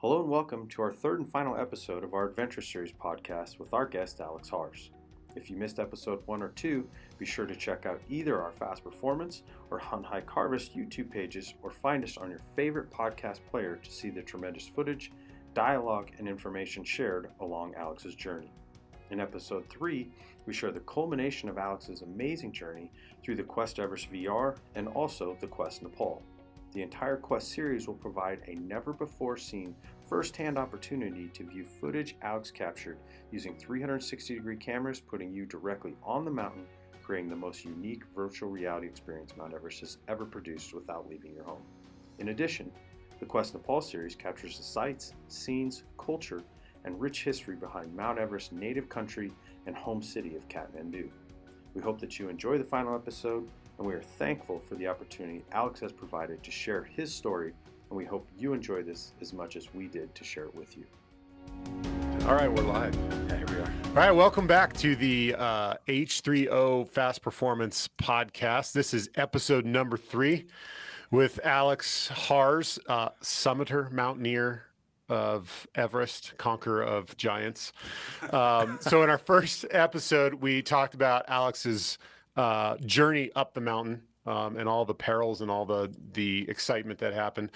Hello and welcome to our third and final episode of our Adventure Series podcast with our guest Alex Harz. If you missed episode 1 or 2, be sure to check out either our Fast Performance or Hunt Hike Harvest YouTube pages or find us on your favorite podcast player to see the tremendous footage, dialogue, and information shared along Alex's journey. In episode 3, we share the culmination of Alex's amazing journey through the Quest Everest Vr and also the Quest Nepal. The entire Quest series will provide a never-before-seen first-hand opportunity to view footage Alex captured using 360-degree cameras, putting you directly on the mountain, creating the most unique virtual reality experience Mount Everest has ever produced without leaving your home. In addition, the Quest Nepal series captures the sights, scenes, culture, and rich history behind Mount Everest's native country and home city of Kathmandu. We hope that you enjoy the final episode, and we are thankful for the opportunity Alex has provided to share his story, and we hope you enjoy this as much as we did to share it with you. All right, we're live. Yeah, here we are. All right, welcome back to the H3O Fast Performance podcast. This is episode number 3 with Alex Harz, summiter, mountaineer of Everest, conqueror of giants. So in our first episode, we talked about Alex's journey up the mountain and all the perils and all the excitement that happened.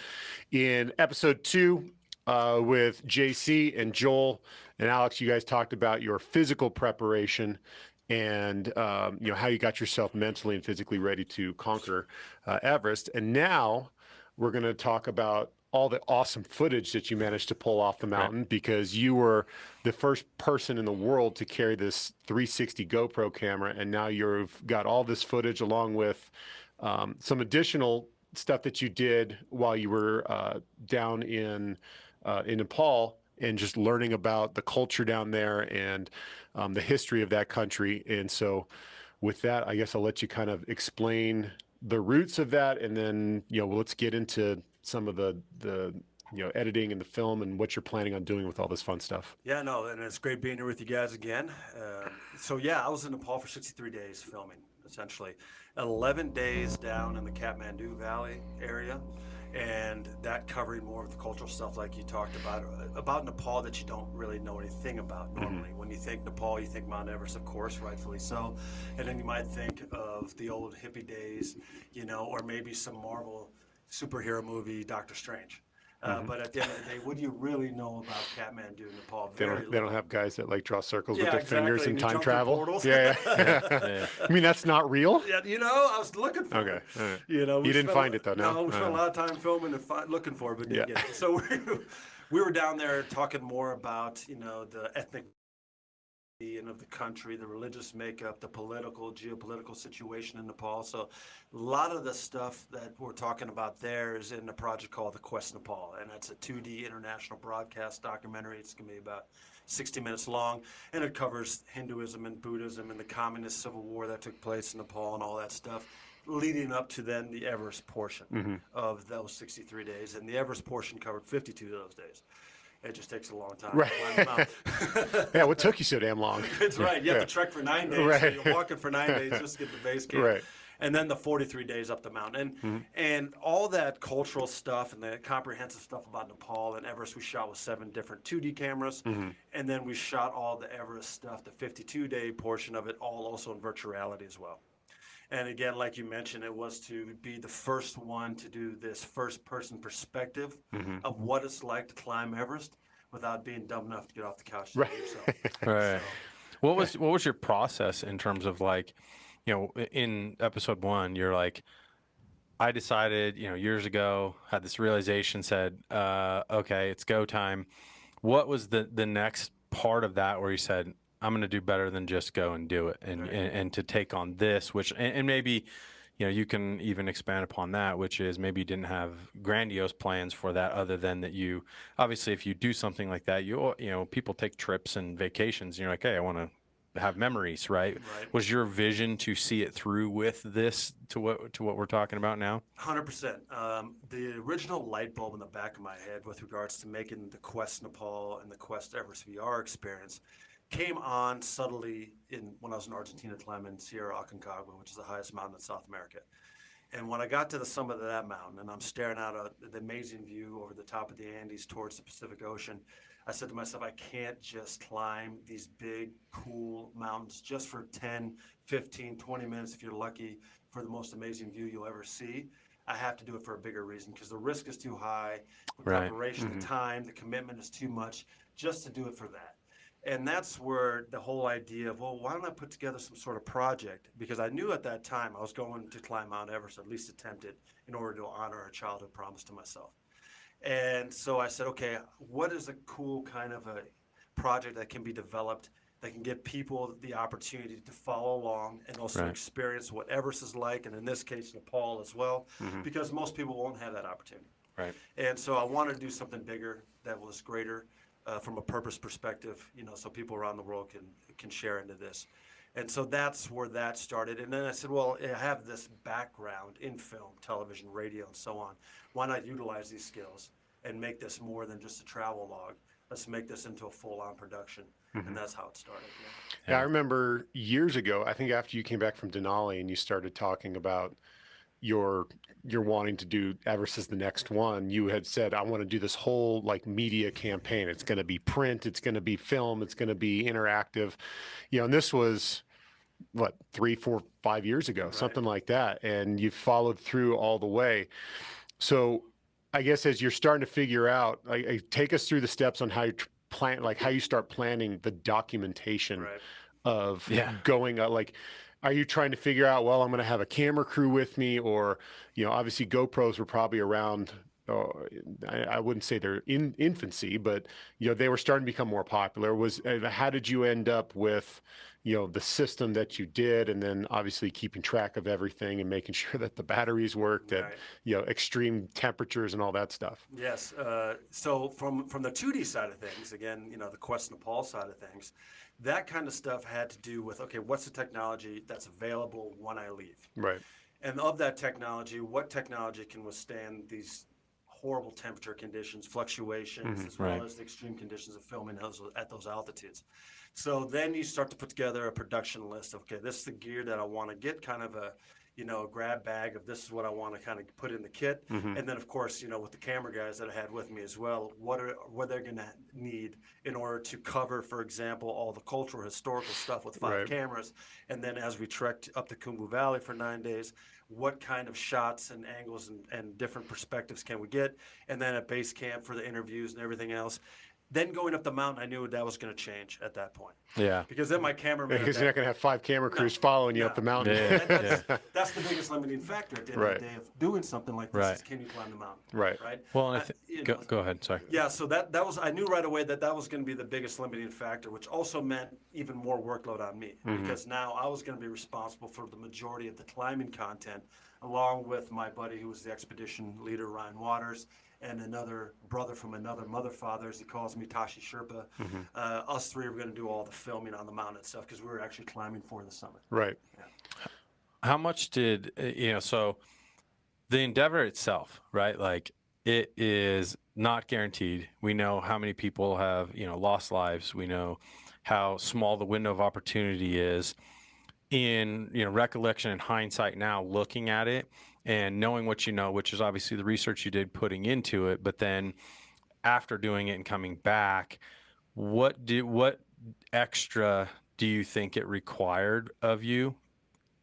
In episode 2, with JC and Joel and Alex, you guys talked about your physical preparation and how you got yourself mentally and physically ready to conquer Everest. And now we're going to talk about all the awesome footage that you managed to pull off the mountain, because you were the first person in the world to carry this 360 GoPro camera, and now you've got all this footage along with some additional stuff that you did while you were down in Nepal, and just learning about the culture down there and the history of that country. And so with that, I guess I'll let you kind of explain the roots of that, and then let's get into some of the editing and the film and what you're planning on doing with all this fun stuff. Yeah, no, and it's great being here with you guys again. I was in Nepal for 63 days filming, essentially. 11 days down in the Kathmandu Valley area, and that covering more of the cultural stuff like you talked about Nepal that you don't really know anything about normally. When you think Nepal, you think Mount Everest, of course, rightfully so. And then you might think of the old hippie days, or maybe some Marvel superhero movie, Doctor Strange. But at the end of the day, what do you really know about Kathmandu, Nepal? They don't have guys that like draw circles with their exactly. fingers and time travel. Portals. Yeah. I mean, that's not real. Yeah, I was looking for it. All right. You didn't find it though. No, we spent a lot of time filming and looking for it, but didn't get it. So we were down there talking more about the ethnic and of the country, the religious makeup, the geopolitical situation in Nepal. So a lot of the stuff that we're talking about there is in a project called the Quest Nepal, and that's a 2D international broadcast documentary. It's going to be about 60 minutes long, and it covers Hinduism and Buddhism and the communist civil war that took place in Nepal and all that stuff, leading up to then the Everest portion of those 63 days. And the Everest portion covered 52 of those days. It just takes a long time to climb them out. Yeah, what took you so damn long? It's right. You have to trek for 9 days. Right. So you're walking for 9 days just to get the base camp. Right. And then the 43 days up the mountain. And all that cultural stuff and the comprehensive stuff about Nepal and Everest we shot with 7 different 2D cameras. And then we shot all the Everest stuff, the 52-day portion of it, all also in virtual reality as well. And again, like you mentioned, it was to be the first one to do this first-person perspective of what it's like to climb Everest without being dumb enough to get off the couch to do it yourself. Right. So, what was your process in terms of in episode 1, you're like, I decided, years ago, had this realization, said, okay, it's go time. What was the next part of that where you said, I'm going to do better than just go and do it and to take on this, which, and maybe, you can even expand upon that, which is maybe you didn't have grandiose plans for that other than that you, obviously, if you do something like that, people take trips and vacations and you're like, hey, I want to have memories, right? Was your vision to see it through with this to what we're talking about now? 100%. The original light bulb in the back of my head with regards to making the Quest Nepal and the Quest Everest VR experience came on subtly when I was in Argentina climbing Sierra Aconcagua, which is the highest mountain in South America. And when I got to the summit of that mountain and I'm staring out at the amazing view over the top of the Andes towards the Pacific Ocean, I said to myself, I can't just climb these big, cool mountains just for 10, 15, 20 minutes, if you're lucky, for the most amazing view you'll ever see. I have to do it for a bigger reason because the risk is too high, the Right. preparation, the time, the commitment is too much just to do it for that. And that's where the whole idea of, well, why don't I put together some sort of project? Because I knew at that time I was going to climb Mount Everest, at least attempt it, in order to honor a childhood promise to myself. And so I said, okay, what is a cool kind of a project that can be developed that can give people the opportunity to follow along and also Right. experience what Everest is like, and in this case, Nepal as well, because most people won't have that opportunity. Right. And so I wanted to do something bigger that was greater from a purpose perspective, so people around the world can share into this. And so that's where that started. And then I said, well, I have this background in film, television, radio, and so on. Why not utilize these skills and make this more than just a travel log? Let's make this into a full-on production. And that's how it started. Yeah, I remember years ago, I think after you came back from Denali and you started talking about you're wanting to do Everest as the next one, you had said, I want to do this whole like media campaign. It's going to be print, it's going to be film, it's going to be interactive, and this was what, 3, 4, 5 years ago, something like that. And you followed through all the way. So I guess as you're starting to figure out, take us through the steps on how you how you start planning the documentation of going like, are you trying to figure out, well, I'm going to have a camera crew with me, or, obviously GoPros were probably around, I wouldn't say they're in infancy, but, they were starting to become more popular. How did you end up with, the system that you did, and then obviously keeping track of everything and making sure that the batteries worked at, extreme temperatures and all that stuff? Yes. So from the 2D side of things, again, the Quest Nepal side of things, that kind of stuff had to do with, okay, what's the technology that's available when I leave? Right. And of that technology, what technology can withstand these horrible temperature conditions, fluctuations, as well as the extreme conditions of filming at those altitudes? So then you start to put together a production list of, okay, this is the gear that I want to get, kind of a grab bag of this is what I want to kind of put in the kit. And then, of course, with the camera guys that I had with me as well, what they're going to need in order to cover, for example, all the cultural, historical stuff with 5 cameras. And then as we trekked up the Khumbu Valley for 9 days, what kind of shots and angles and different perspectives can we get? And then at base camp for the interviews and everything else. Then going up the mountain, I knew that was going to change at that point. Yeah. Because then my cameraman... Because you're not going to have 5 camera crews following you up the mountain. That's the biggest limiting factor at the end of the day of doing something like this is, can you climb the mountain? Right. Well, and go ahead, sorry. Yeah, so that was, I knew right away that was going to be the biggest limiting factor, which also meant even more workload on me. Because now I was going to be responsible for the majority of the climbing content, along with my buddy who was the expedition leader, Ryan Waters, and another brother from another mother father, as he calls me, Tashi Sherpa. Us 3 were going to do all the filming on the mountain itself because we were actually climbing for the summit. Right. Yeah. How much did, so the endeavor itself, right? Like, it is not guaranteed. We know how many people have, lost lives. We know how small the window of opportunity is. In, recollection and hindsight now, looking at it, and knowing what you know, which is obviously the research you did putting into it, but then after doing it and coming back, what extra do you think it required of you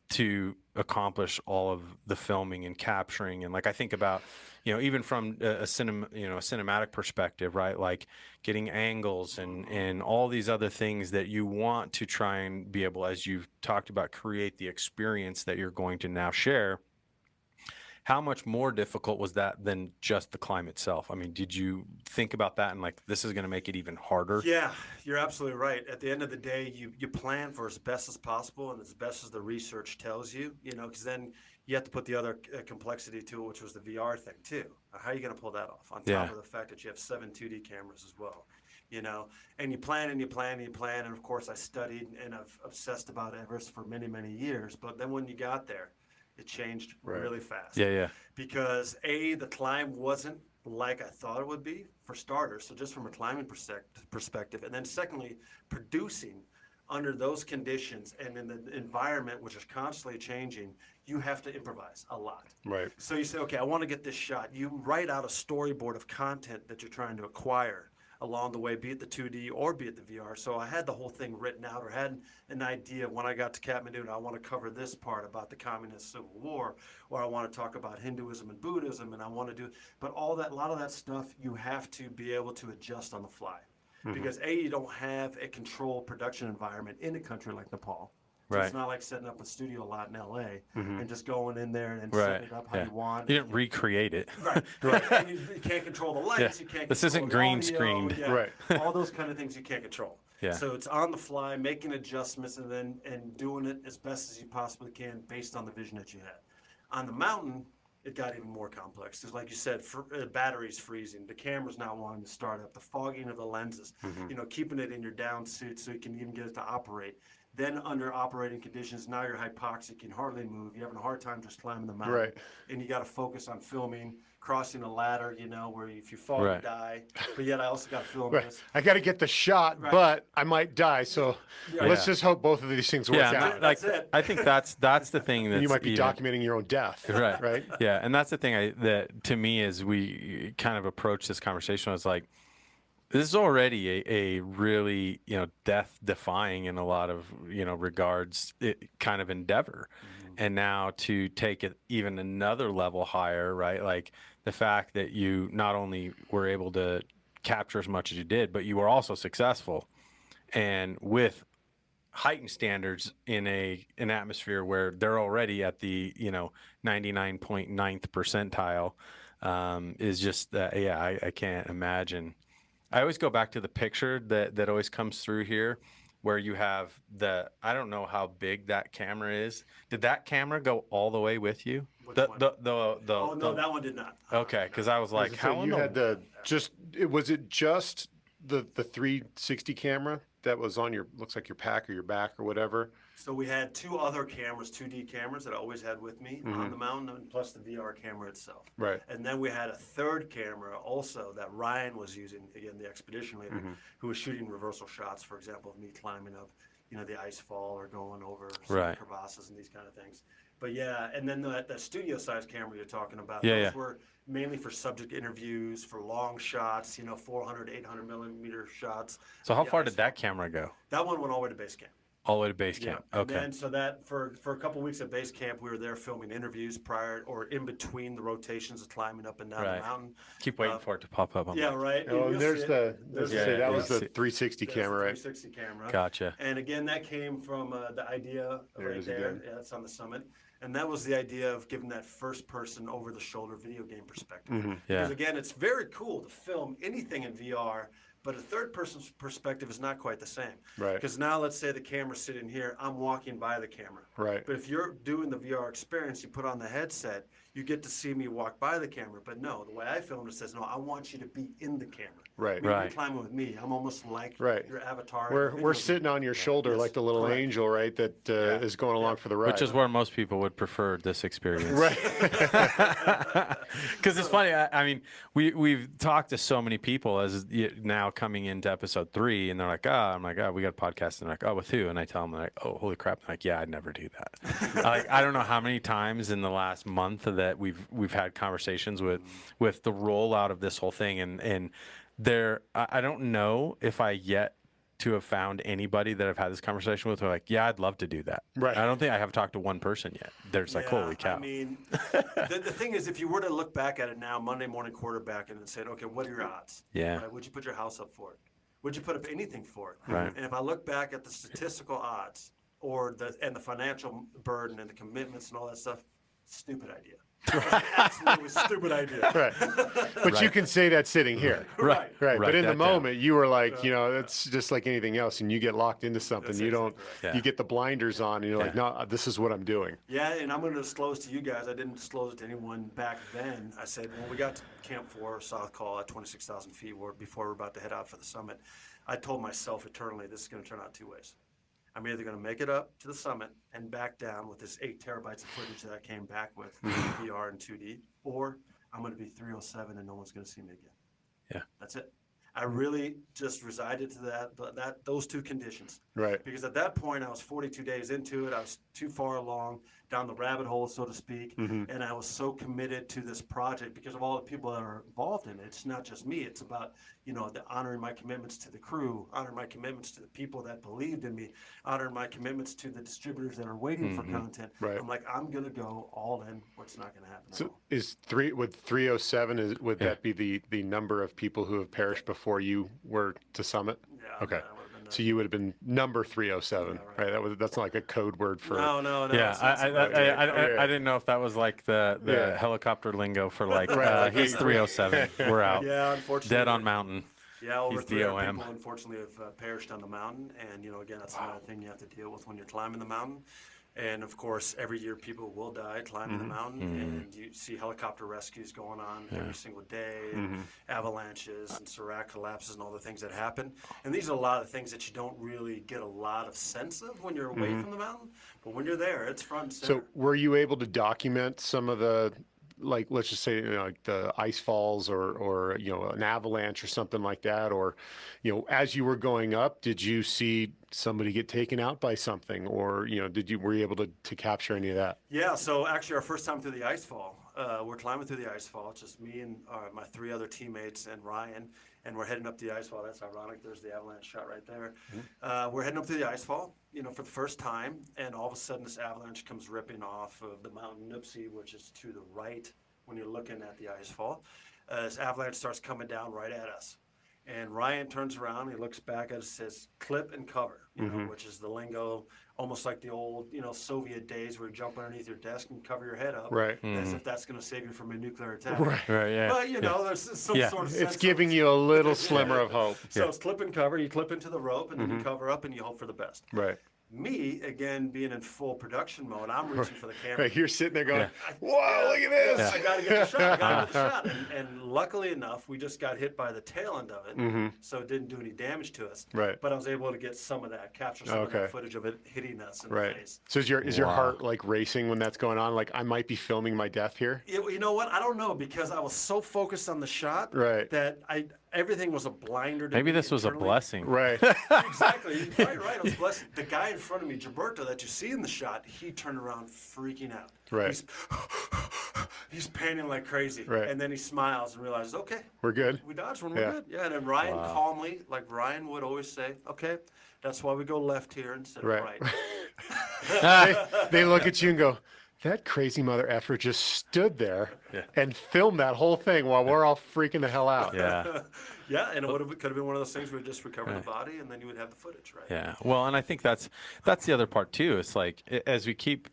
to accomplish all of the filming and capturing? And like, I think about, even from a cinematic perspective, right? Like getting angles and all these other things that you want to try and be able, as you've talked about, create the experience that you're going to now share. How much more difficult was that than just the climb itself? I mean, did you think about that and like, this is going to make it even harder? Yeah, you're absolutely right. At the end of the day, you plan for as best as possible and as best as the research tells you, because then you have to put the other complexity to it, which was the VR thing too. How are you going to pull that off on top of the fact that you have 7 2D cameras as well? And you plan and you plan and you plan. And of course, I studied and I've obsessed about Everest for many, many years. But then when you got there, it changed really fast. Because the climb wasn't like I thought it would be, for starters. So just from a climbing perspective, and then secondly, producing under those conditions and in the environment, which is constantly changing, you have to improvise a lot. Right. So you say, okay, I want to get this shot. You write out a storyboard of content that you're trying to acquire along the way, be it the 2D or be it the VR. So I had the whole thing written out, or had an idea when I got to Kathmandu, and I want to cover this part about the Communist Civil War, or I want to talk about Hinduism and Buddhism, and I want to do, but all that, a lot of that stuff, you have to be able to adjust on the fly. Because you don't have a controlled production environment in a country like Nepal. So Right. it's not like setting up a studio lot in LA and just going in there and Right. setting it up how Yeah. you want. You didn't recreate it. Right. And you can't control the lights. Yeah. You can't. This control isn't the green audio, screened. Yeah. Right. All those kind of things you can't control. Yeah. So it's on the fly, making adjustments, and then doing it as best as you possibly can based on the vision that you had. On the mountain, it got even more complex because, like you said, batteries freezing, the camera's not wanting to start up, the fogging of the lenses, keeping it in your down suit so you can even get it to operate. Then under operating conditions, now you're hypoxic, you can hardly move, you're having a hard time just climbing the mountain. Right. And you got to focus on filming, crossing a ladder, where if you fall, Right. you die. But yet I also got to film Right. this. I got to get the shot, Right. but I might die. So let's Yeah. just hope both of these things work Yeah, out. and like That's it. I think that's the thing that And you might be documenting your own death. Right. Right. Yeah, and that's the thing that to me is we kind of approach this conversation was like, this is already a really death defying in a lot of regards kind of endeavor, and now to take it even another level higher, right? Like the fact that you not only were able to capture as much as you did, but you were also successful, and with heightened standards in an atmosphere where they're already at the 99.9th percentile, is just I can't imagine. I always go back to the picture that always comes through here where you have I don't know how big that camera is. Did that camera go all the way with you? Which The, one? the, the, the, Oh, no, the- that one did not. okay, because I was like, So how you in had was it just the 360 camera that was on looks like your pack or your back or whatever? So we had two other cameras, 2D cameras that I always had with me on the mountain, and plus the VR camera itself. Right. And then we had a third camera also that Ryan was using, again, the expedition leader, who was shooting reversal shots, for example, of me climbing up, the ice fall or going over some Right. crevasses and these kind of things. But yeah, and then that studio size camera you're talking about, Yeah, those yeah. were mainly for subject interviews, for long shots, 400, 800 millimeter shots. So how Yeah, far ice did that camera go? That one went all the way to base camp. All the way to base camp. And Okay. then, so that for a couple weeks at base camp, we were there filming interviews prior or in between the rotations of climbing up and down Right. the mountain. Keep waiting for it to pop up on Yeah, my- right. Oh, You'll and there's see the it. There's Yeah, that yeah, was the yeah. 360 That's the camera, right? 360 camera. Gotcha. And again, that came from the idea There it right is there. again. Yeah, it's on the summit. And that was the idea of giving that first person over the shoulder video game perspective. Mm-hmm. Yeah. Because again, it's very cool to film anything in VR, but a third person's perspective is not quite the same. Right. Because now let's say the camera's sitting here, I'm walking by the camera. Right. But if you're doing the VR experience, you put on the headset, you get to see me walk by the camera. But no, the way I filmed it says, no, I want you to be in the camera. Right. When Right. You're climbing with me. I'm almost like Right. your avatar. in the We're video sitting game. on your shoulder Yes, like the little correct. angel, right? That is going along for the ride. Which is where most people would prefer this experience. right. Because it's funny. I mean, we've talked to so many people as now coming into episode 3, and they're like, I'm like, we got a podcast, and they're like, with who? And I tell them, like, oh, holy crap! They're like, yeah, I'd never do that. I don't know how many times in the last month that we've had conversations with the rollout of this whole thing, and I don't know if I yet to have found anybody that I've had this conversation with who are like, yeah, I'd love to do that. Right. I don't think I have talked to one person yet. They're just like, holy cow. I mean, the thing is, if you were to look back at it now, Monday morning quarterbacking, and said, okay, what are your odds? Yeah. Right? Would you put your house up for it? Would you put up anything for it? Right. And if I look back at the statistical odds or the financial burden and the commitments and all that stuff, stupid idea. Absolutely stupid idea. Right. But you can say that sitting here. Right. Right. Write But in the that down. moment, you were like, it's just like anything else. And you get locked into something. That's You don't, exactly right. you get the blinders on and you're like, Yeah. no, this is what I'm doing. Yeah, and I'm going to disclose to you guys, I didn't disclose it to anyone back then. I said, when we got to Camp 4, South Call at 26,000 feet, before we're about to head out for the summit, I told myself eternally, this is going to turn out 2 ways. I'm either going to make it up to the summit and back down with this 8 terabytes of footage that I came back with, VR and 2D, or I'm going to be 307 and no one's going to see me again. Yeah. That's it. I really just resided to those two conditions. Right. Because at that point, I was 42 days into it. I was too far along down the rabbit hole, so to speak. And I was so committed to this project because of all the people that are involved in it. It's not just me. It's about, the honoring my commitments to the crew, honoring my commitments to the people that believed in me, honoring my commitments to the distributors that are waiting for content. Right. I'm like, I'm going to go all in. What's not going to happen at So all. is 307, would that be the number of people who have perished before you were to summit? Yeah. Okay. that would've been So you would have been number 307, Yeah, right? That's not like a code word for. No. Yeah, it's not something I didn't know if that was like the Yeah. helicopter lingo for like, Right, he's 307. We're out. Yeah, unfortunately. Dead on mountain. Yeah, over He's 300 DOM. people unfortunately have perished on the mountain, and again, that's another thing you have to deal with when you're climbing the mountain. And of course, every year people will die climbing the mountain, and you see helicopter rescues going on every single day, and avalanches and Serac collapses and all the things that happen. And these are a lot of things that you don't really get a lot of sense of when you're away from the mountain, but when you're there, it's front and center. So were you able to document some of the, like, let's just say, like the ice falls or an avalanche or something like that, or as you were going up, did you see somebody get taken out by something, or were you able to capture any of that? Yeah, so actually our first time through the ice fall, we're climbing through the ice fall. It's just me and my 3 other teammates and Ryan, and we're heading up the ice fall. That's ironic. There's the avalanche shot right there. We're heading up through the ice fall, for the first time, and all of a sudden this avalanche comes ripping off of the Mountain Nipsey, which is to the right when you're looking at the ice fall. This avalanche starts coming down right at us. And Ryan turns around, he looks back at us, says, "Clip and cover," which is the lingo, almost like the old, Soviet days where you jump underneath your desk and cover your head up, Right. as if that's going to save you from a nuclear attack. Right. Yeah. But there's some sort of sense It's giving you a little slimmer of hope. So it's clip and cover. You clip into the rope, and then you cover up, and you hope for the best. Right. Me, again, being in full production mode, I'm reaching for the camera. Right. You're sitting there going, "Whoa, look at this!" I got to get the shot. I got to get the shot. And luckily enough, we just got hit by the tail end of it, so it didn't do any damage to us. Right. But I was able to get some of that, capture some of that footage of it hitting us in the Right. face. So is your heart like racing when that's going on? Like, I might be filming my death here. You know what? I don't know, because I was so focused on the shot that everything was a blinder to Maybe me this was a internally. blessing. Right. Exactly. You're quite right. It was a blessing. The guy in front of me, Gilberto, that you see in the shot, he turned around freaking out. Right. He's panting like crazy. Right. And then he smiles and realizes, okay, We're good. we dodged one. We're good. Yeah. And then Ryan calmly, like Ryan would always say, okay, that's why we go left here instead of right. They look at you and go, "That crazy mother effer just stood there and filmed that whole thing while we're all freaking the hell out." Yeah. Yeah, and it could have been one of those things where you just recover the body, and then you would have the footage, right? Yeah. Well, and I think that's the other part too. It's like, as we keep,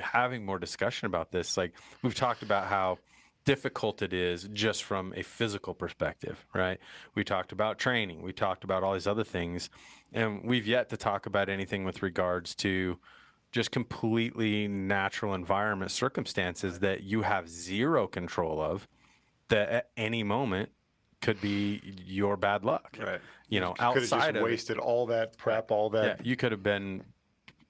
having more discussion about this, like we've talked about how difficult it is just from a physical perspective, right? We talked about training. We talked about all these other things, and we've yet to talk about anything with regards to just completely natural environment circumstances that you have zero control of, that at any moment could be your bad luck. Right. You know, Could have outside just of it. wasted all that prep, all Yeah, that. you could have been,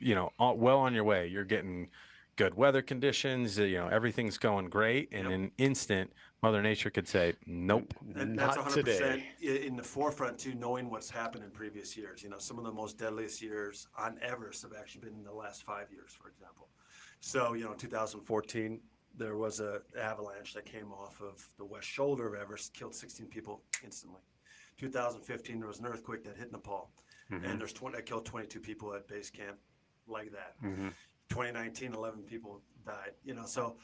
well on your way. You're getting good weather conditions. Everything's going great, and in an instant, Mother Nature could say, "Nope." And that's Not 100% today. in the forefront too, knowing what's happened in previous years. Some of the most deadliest years on Everest have actually been in the last 5 years, for example. So, in 2014, there was an avalanche that came off of the west shoulder of Everest, killed 16 people instantly. 2015, there was an earthquake that hit Nepal, and that killed 22 people at base camp, like that. 2019, 11 people died. So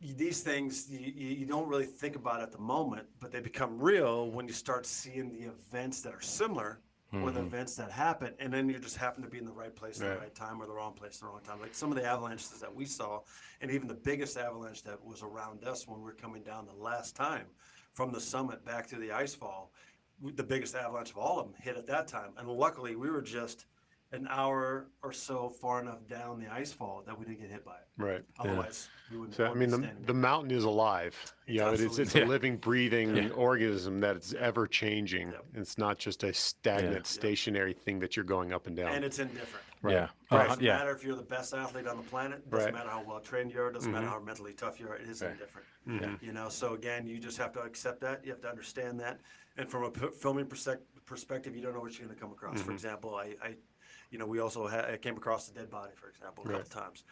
these things you don't really think about at the moment, but they become real when you start seeing the events that are similar or the events that happen, and then you just happen to be in the right place at the right time, or the wrong place at the wrong time. Like some of the avalanches that we saw, and even the biggest avalanche that was around us when we were coming down the last time from the summit back to the ice fall, the biggest avalanche of all of them hit at that time. And luckily we were just an hour or so far enough down the ice fall that we didn't get hit by it. Right. Otherwise, we wouldn't. So I mean, the mountain is alive. You know, it's absolutely- a living, breathing organism that is ever changing. Yep. It's not just a stagnant, stationary thing that you're going up and down. And it's indifferent. Yeah. It Right. doesn't matter if you're the best athlete on the planet. It doesn't Right. matter how well trained you are. It doesn't matter how mentally tough you are. It is indifferent. You know, so again, you just have to accept that. You have to understand that. And from a filming perspective, you don't know what you're going to come across. For example, you know, we also I came across a dead body, for example, a couple times.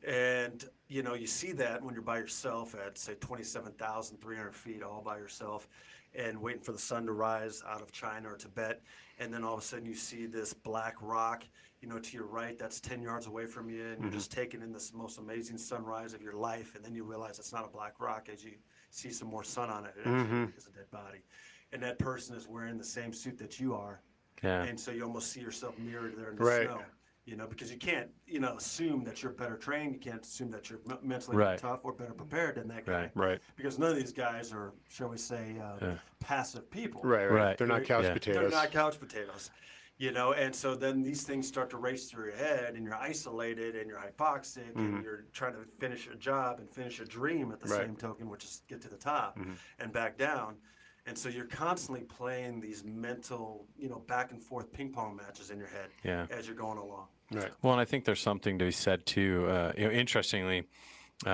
And, you know, you see that when you're by yourself at, say, 27,300 feet, all by yourself, and waiting for the sun to rise out of China or Tibet. And then all of a sudden you see this black rock, you know, to your right, that's 10 yards away from you. And you're just taking in this most amazing sunrise of your life. And then you realize it's not a black rock as you see some more sun on it. It actually is a dead body. And that person is wearing the same suit that you are. Yeah. And so you almost see yourself mirrored there in the Right. snow. You know, because you can't, you know, assume that you're better trained. You can't assume that you're mentally Right. tough or better prepared than that guy. Right. Right. Because none of these guys are, shall we say, passive people. Right. Right. They're not couch Yeah. potatoes. They're not couch potatoes. You know, and so then these things start to race through your head, and you're isolated, and you're hypoxic, and you're trying to finish a job and finish a dream at the Right. same token, which is get to the top and back down. And so you're constantly playing these mental, you know, back and forth ping pong matches in your head Yeah. as you're going along. Right. Well, and I think there's something to be said too. You know, interestingly, we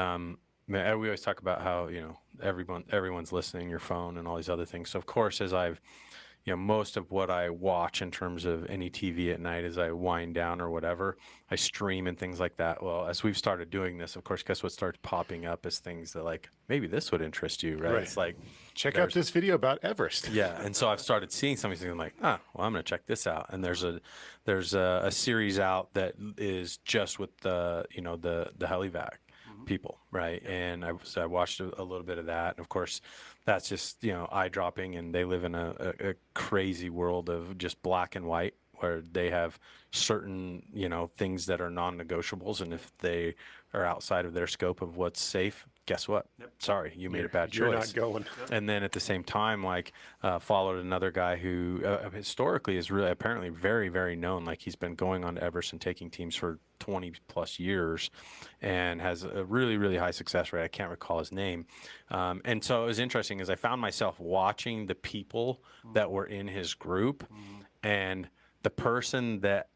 always talk about how, you know, everyone's listening, your phone and all these other things. So of course, as I've, you know, most of what I watch in terms of any TV at night as I wind down or whatever, I stream and things like that. Well, as we've started doing this, of course, guess what starts popping up is things that like, maybe this would interest you, right? Right. It's like, Check out this video about Everest. yeah, and so I've started seeing some of these things. I'm like, well, I'm going to check this out. And there's a series out that is just with the, you know, the helivac people, right? And I watched a little bit of that. And of course, that's just, you know, eye dropping. And they live in a crazy world of just black and white, where they have certain, you know, things that are non-negotiables, and if they are outside of their scope of what's safe, guess what? Sorry, you made a bad choice. You're not going. And then at the same time, like, followed another guy who historically is really apparently very, very known. Like, he's been going on to Everest and taking teams for 20 plus years and has a really, really high success rate. I can't recall his name. And so it was interesting as I found myself watching the people that were in his group, and the person that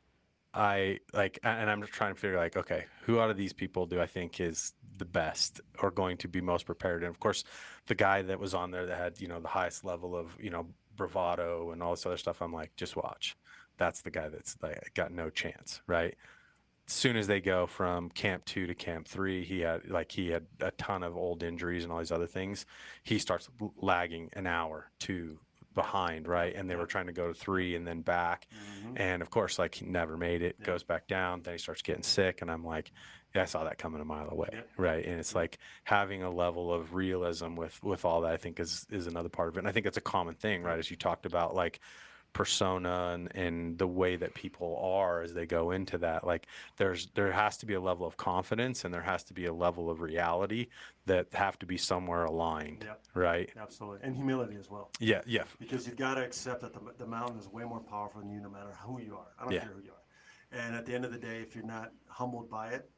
I like, and I'm just trying to figure like, okay, who out of these people do I think is the best or going to be most prepared? And of course, the guy that was on there that had, you know, the highest level of, you know, bravado and all this other stuff, I'm like, just watch. That's the guy that's like got no chance, right? As soon as they go from camp 2 to camp 3, he had a ton of old injuries and all these other things. He starts lagging an hour, 2 behind, right? And they were trying to go to 3 and then back. And of course, like, he never made it, goes back down, then he starts getting sick. And I'm like, yeah, I saw that coming a mile away. Right. And it's like having a level of realism with all that, I think is another part of it. And I think it's a common thing, right? As you talked about, like, persona and the way that people are as they go into that, like there has to be a level of confidence and there has to be a level of reality that have to be somewhere aligned. Right. Absolutely. And humility as well. Yeah. Because you've got to accept that the mountain is way more powerful than you, no matter who you are. I don't care who you are. And at the end of the day, if you're not humbled by it,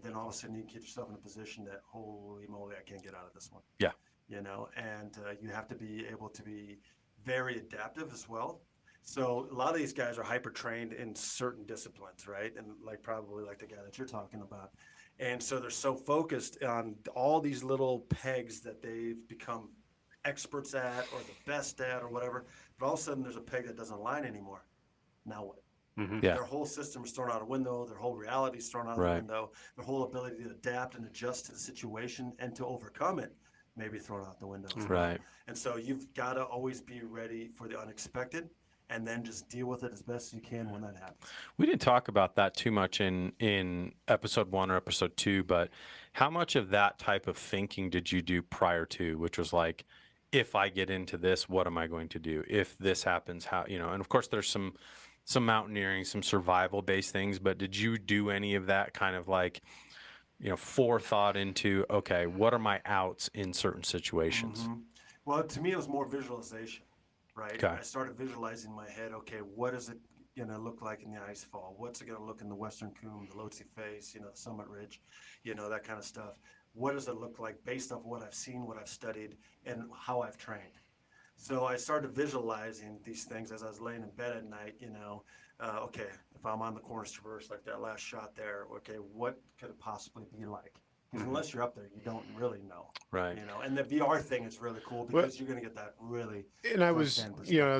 then all of a sudden you get yourself in a position that, holy moly, I can't get out of this one. Yeah. You know, and you have to be able to be very adaptive as well. So a lot of these guys are hyper trained in certain disciplines, right? And like probably like the guy that you're talking about. And so they're so focused on all these little pegs that they've become experts at or the best at or whatever. But all of a sudden there's a peg that doesn't align anymore. Now what? Yeah. Their whole system is thrown out a window. Their whole reality is thrown out a window. Their whole ability to adapt and adjust to the situation and to overcome it maybe thrown out the window. Right. And so you've got to always be ready for the unexpected and then just deal with it as best you can when that happens. We didn't talk about that too much in episode 1 or episode 2, but how much of that type of thinking did you do prior to, which was like, if I get into this, what am I going to do? If this happens, how, you know, and of course there's some mountaineering, some survival based things, but did you do any of that kind of like, you know, forethought into, okay, what are my outs in certain situations? Well, to me, it was more visualization, right? Okay. I started visualizing in my head, okay, what is it going to look like in the ice fall? What's it going to look in the Western Cwm, the Lhotse Face, the Summit Ridge, that kind of stuff. What does it look like based off what I've seen, what I've studied, and how I've trained? So I started visualizing these things as I was laying in bed at night, okay, if I'm on the Quest Traverse, like that last shot there, okay, what could it possibly be like? Because unless you're up there, you don't really know. Right. And the VR thing is really cool because you're going to get that really. And I was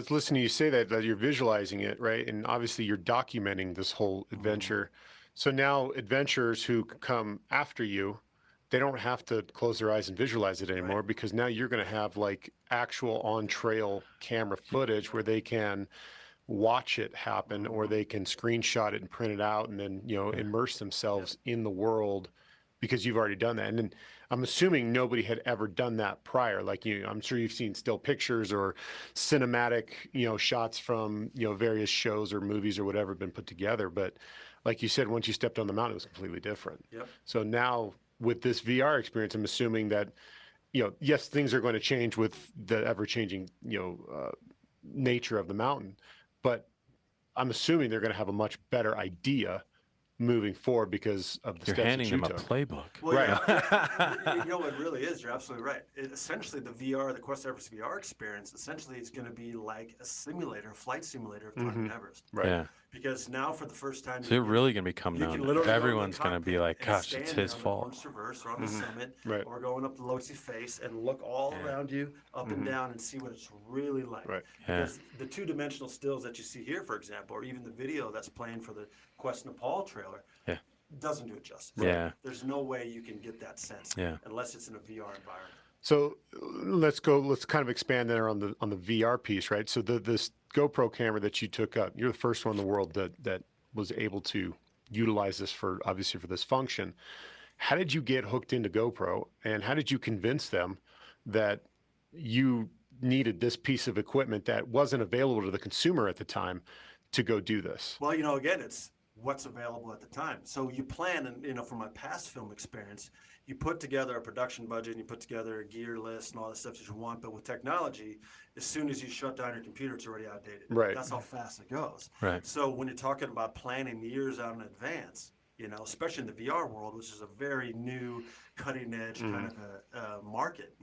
listening to you say that you're visualizing it, right? And obviously you're documenting this whole adventure. So now adventurers who come after you, they don't have to close their eyes and visualize it anymore, because now you're going to have like actual on-trail camera footage where they can watch it happen, or they can screenshot it and print it out and then, immerse themselves in the world, because you've already done that. And then I'm assuming nobody had ever done that prior. Like I'm sure you've seen still pictures or cinematic, shots from, various shows or movies or whatever been put together. But like you said, once you stepped on the mountain, it was completely different. Yep. So now with this VR experience, I'm assuming that, yes, things are going to change with the ever-changing, nature of the mountain, but I'm assuming they're going to have a much better idea moving forward because of the You're steps handing that you them a took. playbook. Well, Right. What really is, you're absolutely right. Essentially, the Quest Everest VR experience, essentially is going to be like a simulator, a flight simulator of climbing Everest. Right. Yeah. Because now, for the first time, So they're really going to become you can known. literally go in the Everyone's going to be cockpit like, and gosh, stand it's there his on the fault. Quest Traverse or on the summit, Right. or going up the Lhotse Face and look all around you, up and down, and see what it's really like. Right. Yeah. Because the two-dimensional stills that you see here, for example, or even the video that's playing for the Quest Nepal trailer, doesn't do it justice. Yeah. There's no way you can get that sense unless it's in a VR environment. So let's kind of expand there on the VR piece, right? So this GoPro camera that you took up, you're the first one in the world that was able to utilize this for this function. How did you get hooked into GoPro, and how did you convince them that you needed this piece of equipment that wasn't available to the consumer at the time to go do this? Well, again, it's what's available at the time. So you plan, and from my past film experience, you put together a production budget and you put together a gear list and all the stuff that you want. But with technology, as soon as you shut down your computer, it's already outdated. Right. That's how fast it goes. Right. So when you're talking about planning years out in advance, especially in the VR world, which is a very new, cutting edge kind of a market,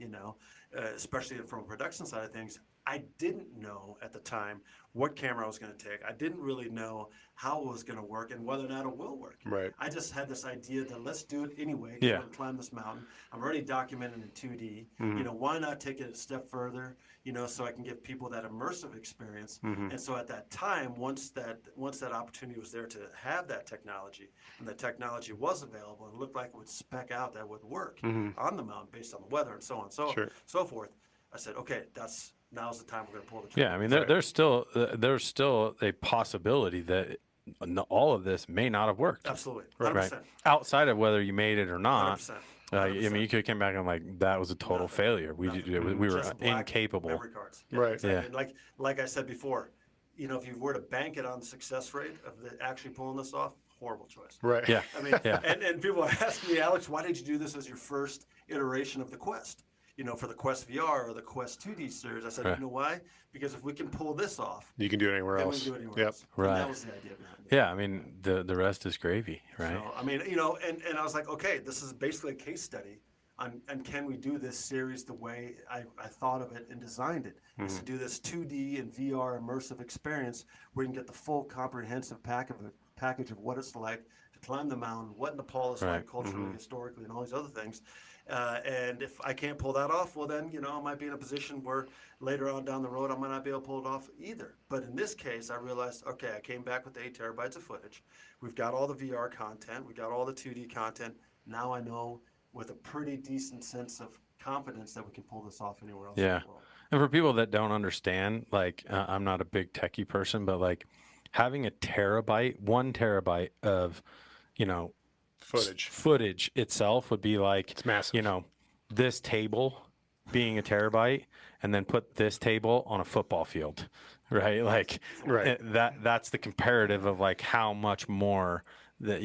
especially from a production side of things, I didn't know at the time what camera I was going to take. I didn't really know how it was going to work and whether or not it will work. Right. I just had this idea that let's do it anyway. Yeah. I'm going to climb this mountain. I'm already documenting in 2D. Why not take it a step further? So I can give people that immersive experience. And so at that time, once that opportunity was there to have that technology, and the technology was available and looked like it would spec out that would work on the mountain based on the weather and so on, so forth, I said, okay, now's the time we're going to pull the trigger. Yeah, I mean, there's still a possibility that all of this may not have worked. Absolutely, 100%. Right. Outside of whether you made it or not. 100%. I mean, you could have come back and like that was a total failure. We were Just black incapable. memory cards. Right. Exactly. And like I said before, if you were to bank it on the success rate of actually pulling this off, horrible choice. Right. Yeah. I mean, and people ask me, Alex, why did you do this as your first iteration of the Quest? For the Quest VR or the Quest 2D series. I said, you know why? Because if we can pull this off, You can do it anywhere then else. we can do it anywhere else. Right. And that was the idea behind it. Yeah, I mean, the rest is gravy, right? So, I mean, and I was like, okay, this is basically a case study on can we do this series the way I thought of it and designed it? Is to do this 2D and VR immersive experience where you can get the full comprehensive package of what it's like to climb the mountain, what Nepal is like culturally, historically, and all these other things. And if I can't pull that off, well, then, I might be in a position where later on down the road, I might not be able to pull it off either. But in this case, I realized, okay, I came back with 8 terabytes of footage. We've got all the VR content. We've got all the 2D content. Now I know with a pretty decent sense of confidence that we can pull this off anywhere else in the world. And for people that don't understand, like, I'm not a big techie person, but like having 1 terabyte of, footage itself would be like, It's massive. this table being 1 terabyte, and then put this table on a football field, right? Like, Right. that's the comparative of like how much more that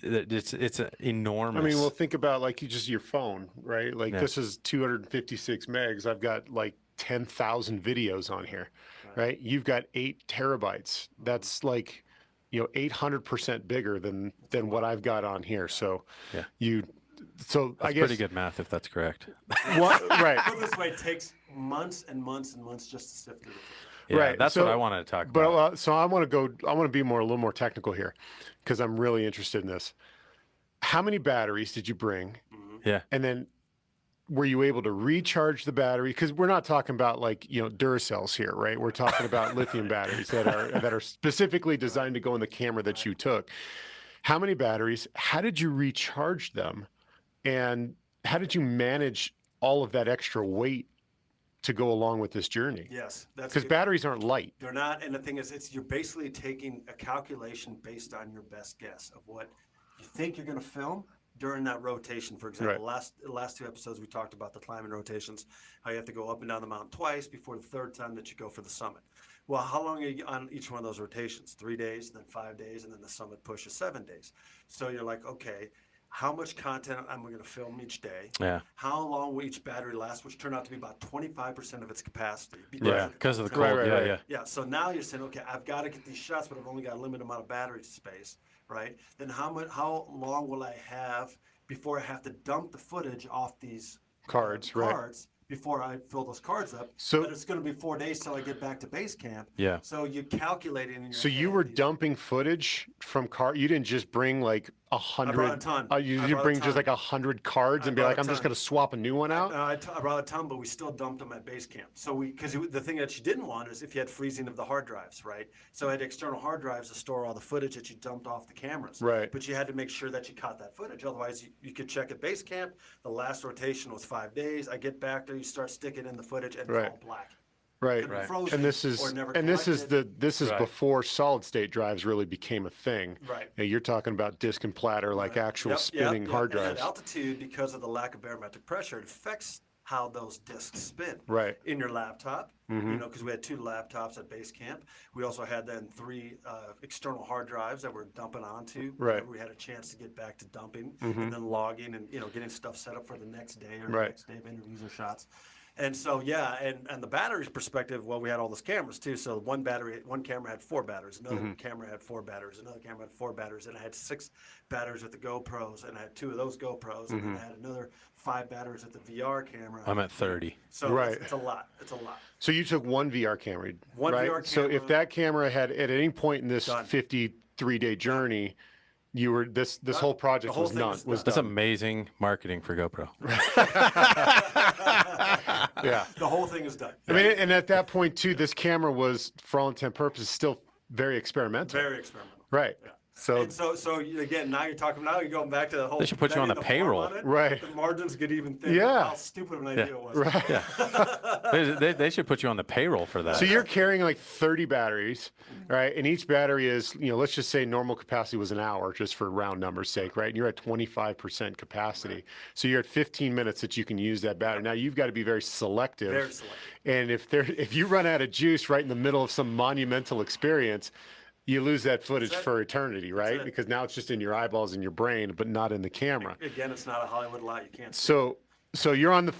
it's enormous. Think about like your phone, right? Like this is 256 megs. I've got like 10,000 videos on here, right? You've got 8 terabytes. That's like, 800% bigger than what I've got on here. So Yeah. So That's I guess pretty good math if that's correct. right. Put it this way, it takes months and months and months just to sift through the footage. Yeah, Right. that's So- what I wanted to talk But about. so I want to be a little more technical here, because I'm really interested in this. How many batteries did you bring? Yeah. And then were you able to recharge the battery? Because we're not talking about like, Duracells here, right? We're talking about lithium batteries that are specifically designed to go in the camera that you took. How many batteries? How did you recharge them? And how did you manage all of that extra weight to go along with this journey? Yes, that's Because good. batteries aren't light. They're not, and the thing is, you're basically taking a calculation based on your best guess of what you think you're going to film during that rotation. For example, the last 2 episodes we talked about the climbing rotations, how you have to go up and down the mountain twice before the 3rd time that you go for the summit. Well, how long are you on each one of those rotations? 3 days, then 5 days, and then the summit push is 7 days. So you're like, okay, how much content am I going to film each day? Yeah. How long will each battery last, which turned out to be about 25% of its capacity. Yeah, because of the Right, cold. right, Yeah, right. yeah. Yeah, so now you're saying, okay, I've got to get these shots, but I've only got a limited amount of battery space, right? Then how long will I have before I have to dump the footage off these Cards, right. before I fill those cards up? So- but it's going to be 4 days till I get back to base camp. Yeah. So you calculate it in your So you head were these- dumping footage from you didn't just bring like 100. I brought a ton. You I didn't brought a bring just ton. like 100 cards I and be brought like, a I'm just ton. going to swap a new one out. I brought a ton, but we still dumped them at base camp. So because the thing that you didn't want is if you had freezing of the hard drives, right? So I had external hard drives to store all the footage that you dumped off the cameras. Right. But you had to make sure that you caught that footage. Otherwise, you could check at base camp. The last rotation was 5 days. I get back there, you start sticking in the footage, and Right. it's all black. Right. Could've been frozen And this is or never this is Right. before solid state drives really became a thing. Right. Now, you're talking about disk and platter, like actual Yep, spinning yep, hard yep. And drives. at altitude, because of the lack of barometric pressure, it affects how those disks spin. Right. In your laptop, because we had 2 laptops at base camp. We also had then 3 external hard drives that we're dumping onto. Right. whenever we had a chance to get back to dumping and then logging and getting stuff set up for the next day or the Right. next day of interviews or shots. And so and the batteries perspective, well, we had all those cameras too. So one camera had 4 batteries, another camera had 4 batteries, another camera had 4 batteries, and I had 6 batteries with the GoPros, and I had 2 of those GoPros, and then I had another 5 batteries with the VR camera. I'm at 30. So Right. it's a lot. It's a lot. So you took one VR camera, One right? VR So if camera. that camera had at any point in this Done. 53-day journey, you were this whole project whole was thing not was was done. That's done. amazing marketing for GoPro. Yeah. The whole thing is done. I mean, and at that point too, this camera was, for all intent and purposes, still very experimental. Very experimental. Right. So And so again, now you're going back to the whole. They should put you on betting the farm payroll. on it. Right. The margins get even thinner. Yeah. How stupid of an idea it was. right. They should put you on the payroll for that. So you're carrying like 30 batteries, right? And each battery is, let's just say normal capacity was an hour, just for round numbers sake, right? And you're at 25% capacity. So you're at 15 minutes that you can use that battery. Now you've got to be very selective. Very selective. And if you run out of juice right in the middle of some monumental experience, you lose that footage That's it. for eternity, right? it. Because now it's just in your eyeballs and your brain, but not in the camera. Again, it's not a Hollywood lot. You can't. So you're on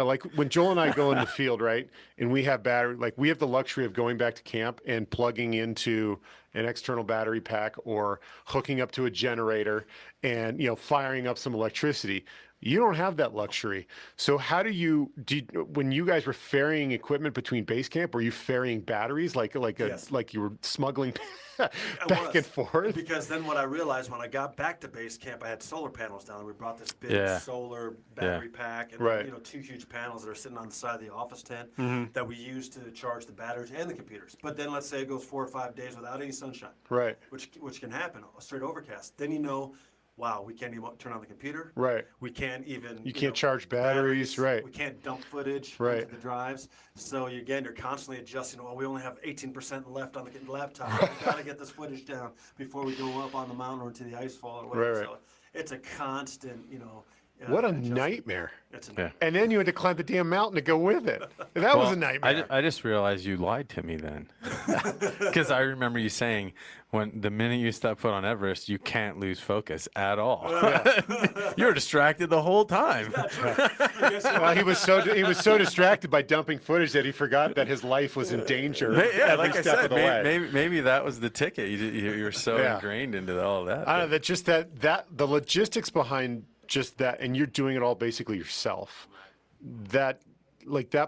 like when Joel and I go in the field, right? And we have battery, like we have the luxury of going back to camp and plugging into an external battery pack or hooking up to a generator and, firing up some electricity. You don't have that luxury. So how do you when you guys were ferrying equipment between base camp, were you ferrying batteries like Yes. like you were smuggling I back was. and forth? Because then what I realized when I got back to base camp, I had solar panels down. We brought this big Yeah. solar battery pack and Right. 2 huge panels that are sitting on the side of the office tent Mm-hmm. that we use to charge the batteries and the computers. But then let's say it goes 4 or 5 days without any sunshine, Right. which can happen, a straight overcast. Then wow, we can't even turn on the computer. Right. We can't even. You can't charge batteries, right. We can't dump footage Right. into the drives. So you're constantly adjusting. Well, we only have 18% left on the laptop. We've got to get this footage down before we go up on the mountain or into the ice fall or whatever. Right, right. So it's a constant, What a adjustment. nightmare. It's a Yeah. And then you had to climb the damn mountain to go with it. That was a nightmare. I just realized you lied to me then, because I remember you saying when the minute you step foot on Everest, you can't lose focus at all. You were distracted the whole time. Well, he was so distracted by dumping footage that he forgot that his life was in danger. Yeah, every like I step said, of the way. maybe that was the ticket. You were so Yeah. ingrained into all of that. I don't know, that the logistics behind just that, and you're doing it all basically yourself. That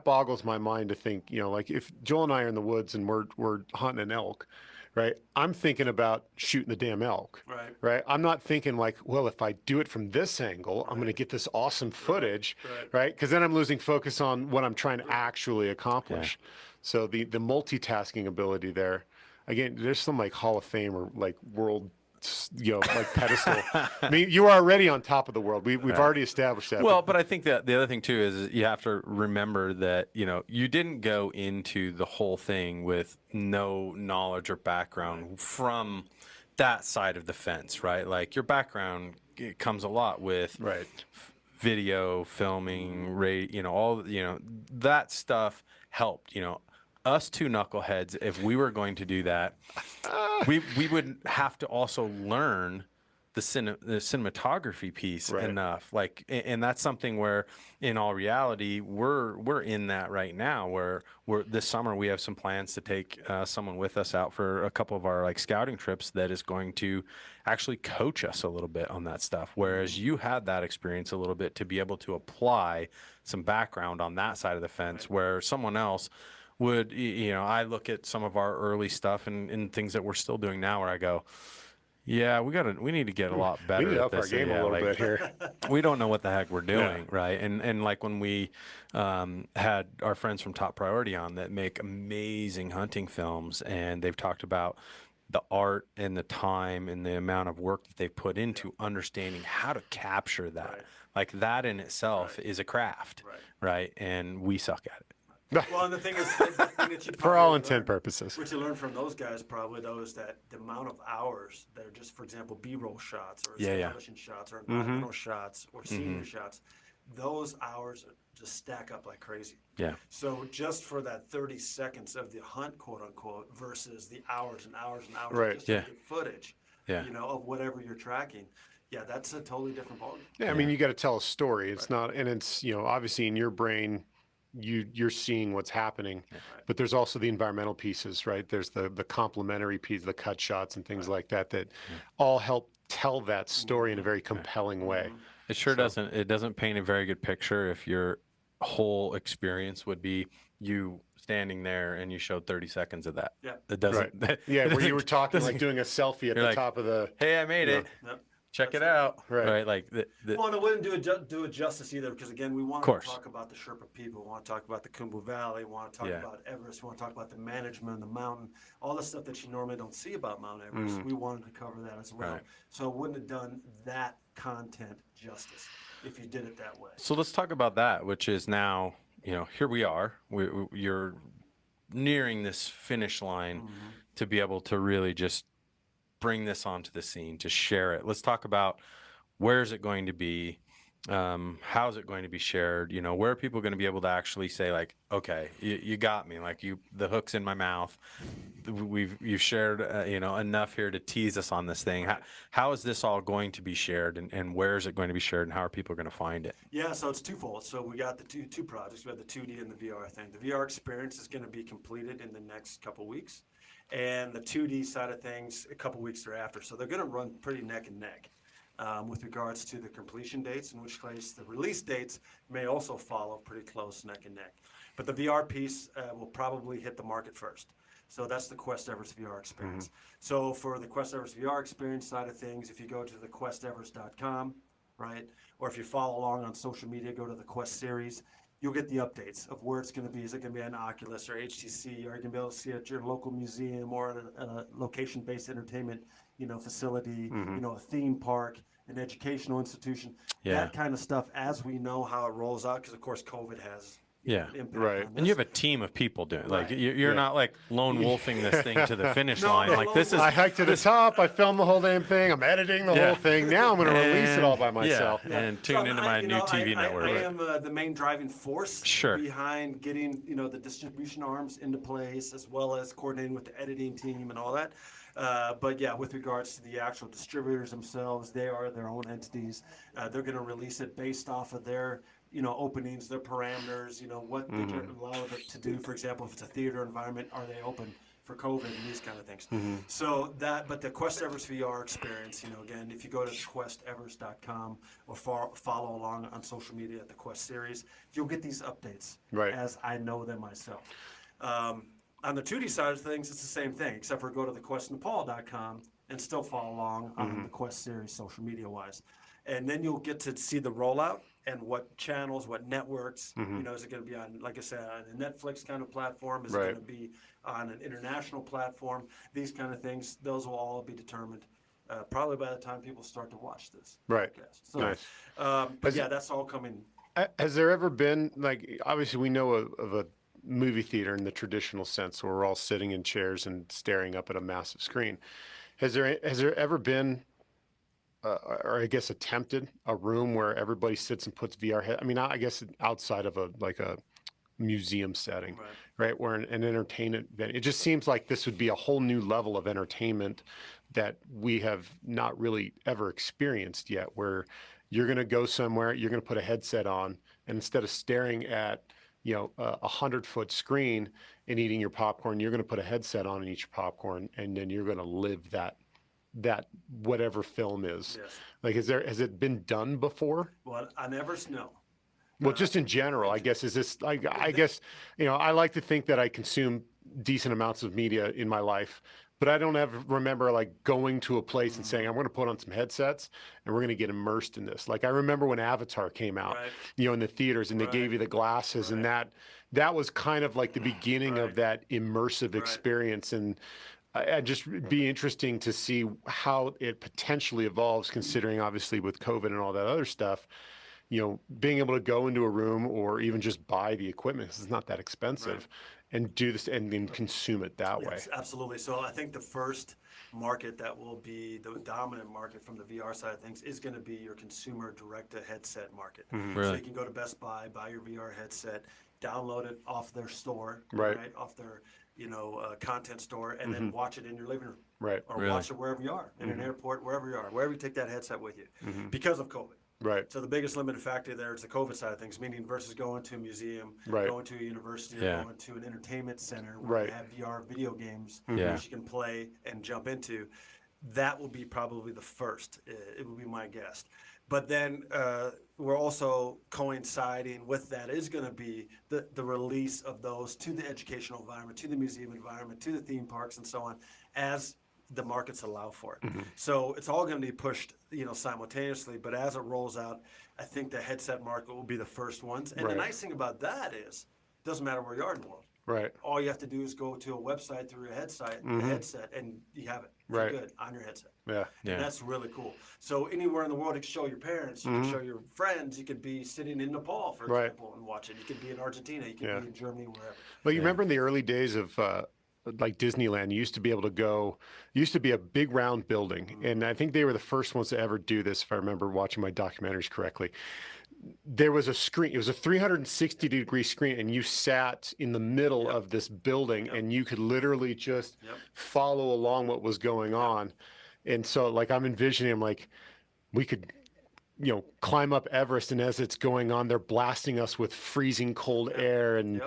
boggles my mind to think, like if Joel and I are in the woods and we're hunting an elk, right? I'm thinking about shooting the damn elk, right? I'm not thinking like, well, if I do it from this angle, I'm going to get this awesome footage, right? Because then I'm losing focus on what I'm trying to actually accomplish. So the multitasking ability there, again, there's some like Hall of Fame or like world, like pedestal. I mean, you are already on top of the world. We've already established that. Well, but I think that the other thing too is you have to remember that you didn't go into the whole thing with no knowledge or background from that side of the fence, right? Like your background comes a lot with video, filming, all that stuff helped. Us two knuckleheads, if we were going to do that, we would have to also learn the cinematography piece enough. Like, and that's something where, in all reality, we're in that right now. Where this summer we have some plans to take someone with us out for a couple of our like scouting trips that is going to actually coach us a little bit on that stuff. Whereas you had that experience a little bit to be able to apply some background on that side of the fence, where someone else would, I look at some of our early stuff and things that we're still doing now where I go, yeah, we need to get a lot better we need to at up our this. game a little bit here. We don't know what the heck we're doing, right? And like when we had our friends from Top Priority on that make amazing hunting films, and they've talked about the art and the time and the amount of work that they put into understanding how to capture that. Like that in itself is a craft, right? And we suck at it. Well, and the thing is, that you For all intent purposes. What you learn from those guys probably, though, is that the amount of hours that are just, for example, B-roll shots or establishing shots or environmental shots or scenery shots, those hours just stack up like crazy. Yeah. So just for that 30 seconds of the hunt, quote unquote, versus the hours and hours and hours just to get footage, of whatever you're tracking. Yeah, that's a totally different ballgame. Yeah, I mean, you got to tell a story. It's not, and it's, obviously in your brain, you're seeing what's happening, but there's also the environmental pieces, right? There's the complementary piece, the cut shots and things like that all help tell that story in a very compelling way. It sure doesn't. It doesn't paint a very good picture if your whole experience would be you standing there and you showed 30 seconds of that. Yeah. It doesn't. Where you were talking like doing a selfie at the top of the. Hey, I made it. Check it out. Right. Like well, it wouldn't do it justice either, because again, we want to talk about the Sherpa people. We want to talk about the Khumbu Valley. We want to talk about Everest. We want to talk about the management of the mountain. All the stuff that you normally don't see about Mount Everest. We wanted to cover that as well. So it wouldn't have done that content justice if you did it that way. So let's talk about that, which is now, here we are. You're nearing this finish line to be able to really just bring this onto the scene, to share it. Let's talk about where is it going to be, how is it going to be shared, where are people going to be able to actually say like, okay, you got me, like the hook's in my mouth, you've shared enough here to tease us on this thing. How is this all going to be shared, and where is it going to be shared, and how are people going to find it? Yeah, so it's twofold. So we got the two projects. We have the 2D and the VR thing. The VR experience is going to be completed in the next couple weeks, and the 2D side of things a couple weeks thereafter. So they're going to run pretty neck and neck with regards to the completion dates, in which case the release dates may also follow pretty close neck and neck. But the VR piece will probably hit the market first. So that's the Quest Everest VR experience. So for the Quest Everest VR experience side of things, if you go to the questeverest.com, right, or if you follow along on social media, go to the Quest series, you'll get the updates of where it's going to be. Is it going to be an Oculus or HTC? Are you going to be able to see it at your local museum or at a location-based entertainment, facility, a theme park, an educational institution, that kind of stuff, as we know how it rolls out, because of course COVID has Yeah. impact Right. on And you this. have a team of people doing it. Like Right. you're not like lone wolfing this thing to the finish No, line. no, Like lone this is I hiked to the top. I filmed the whole damn thing. I'm editing the Yeah. whole thing. Now I'm going to release it all by myself. Yeah. And tune into my new TV network. I am the main driving force Sure. behind getting the distribution arms into place, as well as coordinating with the editing team and all that. But yeah, with regards to the actual distributors themselves, they are their own entities. They're going to release it based off of their openings, their parameters, what they can allow it to do. For example, if it's a theater environment, are they open for COVID and these kind of things? So but the Quest Everest VR experience, again, if you go to questeverest.com or follow along on social media at the Quest series, you'll get these updates as I know them myself. On the 2D side of things, it's the same thing, except for go to the questnepal.com and still follow along on the Quest series social media wise. And then you'll get to see the rollout and what channels, what networks, is it going to be on, like I said, on a Netflix kind of platform? Is it going to be on an international platform? These kind of things, those will all be determined probably by the time people start to watch this podcast. So, Nice. But yeah, that's all coming. Has there ever been, like, obviously we know of a movie theater in the traditional sense where we're all sitting in chairs and staring up at a massive screen. Has there ever been, or I guess attempted, a room where everybody sits and puts VR head? I mean, I guess outside of a museum setting, right? Where an entertainment venue. It just seems like this would be a whole new level of entertainment that we have not really ever experienced yet, where you're going to go somewhere, you're going to put a headset on, and instead of staring at a 100-foot screen and eating your popcorn, you're going to put a headset on and eat your popcorn, and then you're going to live that whatever film is. Yes. Like, has it been done before? Well, on Everest, no. Well, just in general, I guess, is this like, I guess, I like to think that I consume decent amounts of media in my life, but I don't ever remember like going to a place and saying, I'm going to put on some headsets and we're going to get immersed in this. Like, I remember when Avatar came out, in the theaters, and they gave you the glasses, and that was kind of like the beginning of that immersive experience. And I'd just be interesting to see how it potentially evolves, considering obviously with COVID and all that other stuff, being able to go into a room or even just buy the equipment, because it's not that expensive, and do this and then consume it that way. Absolutely. So I think the first market that will be the dominant market from the VR side of things is going to be your consumer direct-to-headset market. So you can go to Best Buy, buy your VR headset, download it off their store, off their content store, and then watch it in your living room, or watch it wherever you are, in an airport, wherever you are, wherever you take that headset with you, because of COVID. So the biggest limiting factor there is the COVID side of things, meaning versus going to a museum, going to a university, or going to an entertainment center where you have VR video games which you can play and jump into. That will be probably the first. It would be my guess. But then we're also coinciding with that is going to be the release of those to the educational environment, to the museum environment, to the theme parks, and so on, as the markets allow for it. So it's all going to be pushed, simultaneously. But as it rolls out, I think the headset market will be the first ones. And the nice thing about that is, it doesn't matter where you are in the world. All you have to do is go to a website through your headset, and you have it for good on your headset. And that's really cool. So anywhere in the world, you can show your parents, you can show your friends. You could be sitting in Nepal, for example, and watch it. You could be in Argentina. You could be in Germany, wherever. Well, you remember in the early days of like Disneyland, you used to be able to go, used to be a big round building. And I think they were the first ones to ever do this, if I remember watching my documentaries correctly. There was a screen, it was a 360-degree screen, and you sat in the middle of this building, and you could literally just follow along what was going on. And so, like, I'm envisioning, like, we could, climb up Everest, and as it's going on, they're blasting us with freezing cold air, and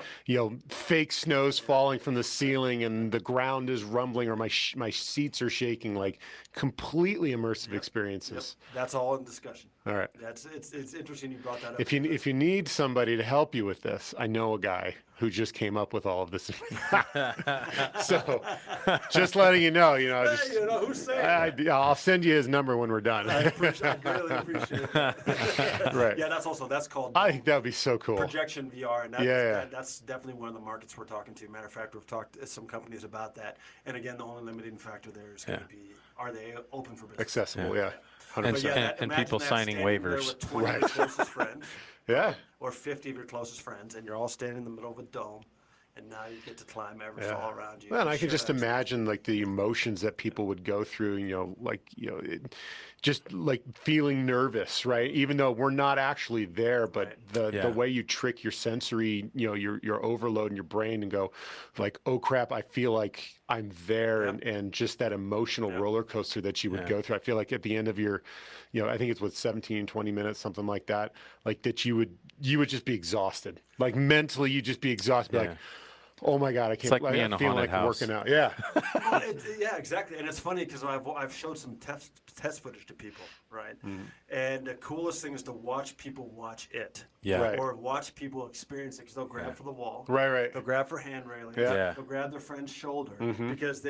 fake snow's falling from the ceiling, and the ground is rumbling, or my seats are shaking. Like, completely immersive experiences. That's all in discussion. All right. It's interesting you brought that up. If you need somebody to help you with this, I know a guy who just came up with all of this. So, just letting you know, who's saying I'll send you his number when we're done. I really appreciate it. Yeah, that's called. I think that would be so cool. Projection VR, and that's definitely one of the markets we're talking to. Matter of fact, we've talked to some companies about that. And again, the only limiting factor there is going to be are they open for business? Accessible, yeah. And, 100%. and imagine people that signing standing there waivers. with 20 of your closest friends, Yeah. or 50 of your closest friends, and you're all standing in the middle of a dome, and now you get to climb Everest all around you. Well, and I and can share just that experience. imagine like the emotions that people would go through, just like feeling nervous, right? Even though we're not actually there, but the way you trick your sensory, your overload in your brain and go like, oh crap, I feel like I'm there. And just that emotional roller coaster that you would go through. I feel like at the end of your, I think it's what 17, 20 minutes, something like that, like that you would just be exhausted. Like mentally you'd just be exhausted. Be like, oh my God, I can't. It's like me in a feeling haunted like house. working out. Yeah. Well, yeah, exactly. And it's funny because I've showed some test footage to people, right? And the coolest thing is to watch people watch it. Yeah. Right. Or watch people experience it because they'll grab for the wall. Right. They'll grab for hand railings. Yeah. They'll grab their friend's shoulder because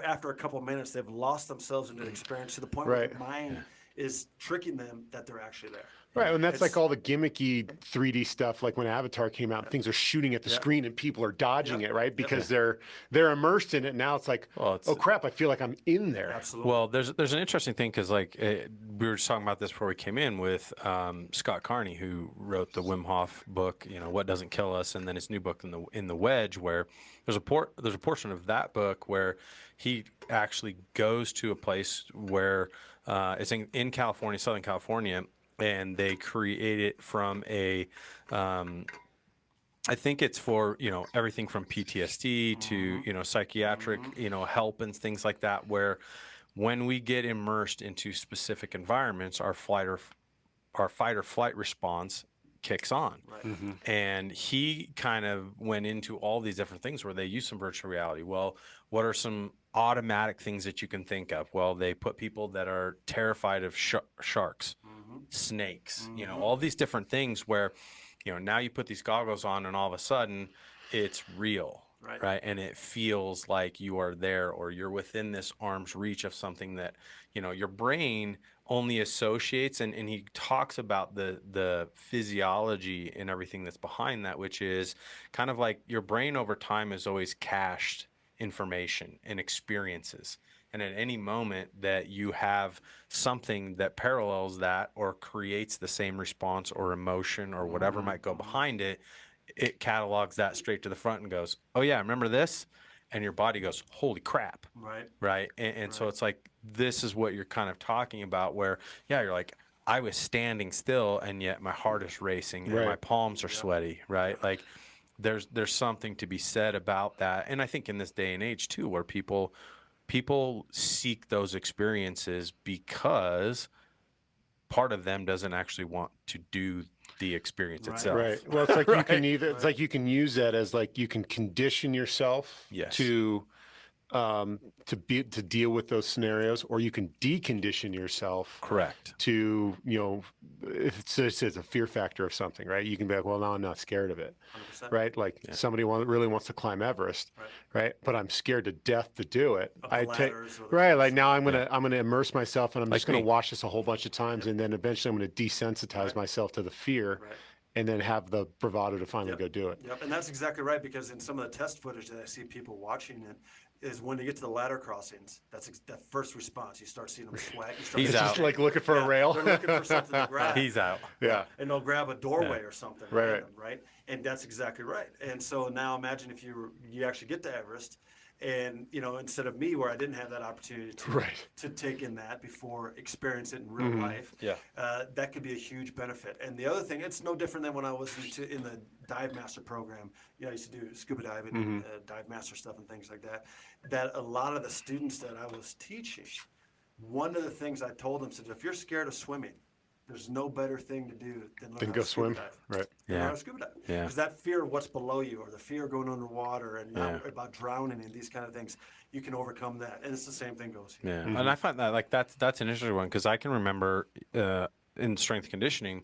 after a couple of minutes, they've lost themselves into the experience to the point where their mind is tricking them that they're actually there. Right, and that's like all the gimmicky 3D stuff. Like when Avatar came out, things are shooting at the screen and people are dodging it, right? Because they're immersed in it. Now it's like, oh crap, I feel like I'm in there. Absolutely. Well, there's an interesting thing because we were just talking about this before we came in with Scott Carney, who wrote the Wim Hof book, What Doesn't Kill Us, and then his new book in the Wedge, where there's a portion of that book where he actually goes to a place where it's in California, Southern California. And they create it from I think it's for, everything from PTSD to, psychiatric, help and things like that, where when we get immersed into specific environments, our fight or flight response kicks on. Right. And he kind of went into all these different things where they use some virtual reality. Well, what are some automatic things that you can think of? Well, they put people that are terrified of sharks, snakes, all these different things where, now you put these goggles on and all of a sudden it's real, right? And it feels like you are there or you're within this arm's reach of something that, your brain only associates. And he talks about the physiology and everything that's behind that, which is kind of like your brain over time has always cached information and experiences. And at any moment that you have something that parallels that or creates the same response or emotion or whatever might go behind it, it catalogs that straight to the front and goes, oh yeah, remember this? And your body goes, holy crap. Right. And so it's like, this is what you're kind of talking about where, you're like, I was standing still and yet my heart is racing and my palms are sweaty, right? Like there's something to be said about that. And I think in this day and age too, where people seek those experiences because part of them doesn't actually want to do the experience itself. Right. Well, it's like you can it's like you can use that as like you can condition yourself to deal with those scenarios, or you can decondition yourself. Correct. To if it's a fear factor of something, right? You can be like, well, no, I'm not scared of it, 100%. right? Like somebody really wants to climb Everest, right? But I'm scared to death to do it. Like now I'm gonna immerse myself and I'm just gonna watch this a whole bunch of times, and then eventually I'm gonna desensitize myself to the fear. And then have the bravado to finally go do it. Yep, and that's exactly right, because in some of the test footage that I see people watching it, is when they get to the ladder crossings, that's that first response. You start seeing them sweat. He's out. Just like looking for a rail. They're looking for something to grab. He's out. Yeah. And they'll grab a doorway or something. Right. Random, right. And that's exactly right. And so now imagine if you actually get to Everest, and instead of me, where I didn't have that opportunity to take in that before experience it in real life, that could be a huge benefit. And the other thing, it's no different than when I was in the dive master program. I used to do scuba diving, dive master stuff and things like that. That a lot of the students that I was teaching, one of the things I told them is, if you're scared of swimming, there's no better thing to do than learn how to swim. Scuba dive. Right. Learn how to scuba dive. Because that fear of what's below you, or the fear of going underwater and not about drowning and these kind of things, you can overcome that. And it's the same thing goes here. Yeah. And I find that that's an interesting one, because I can remember in strength conditioning,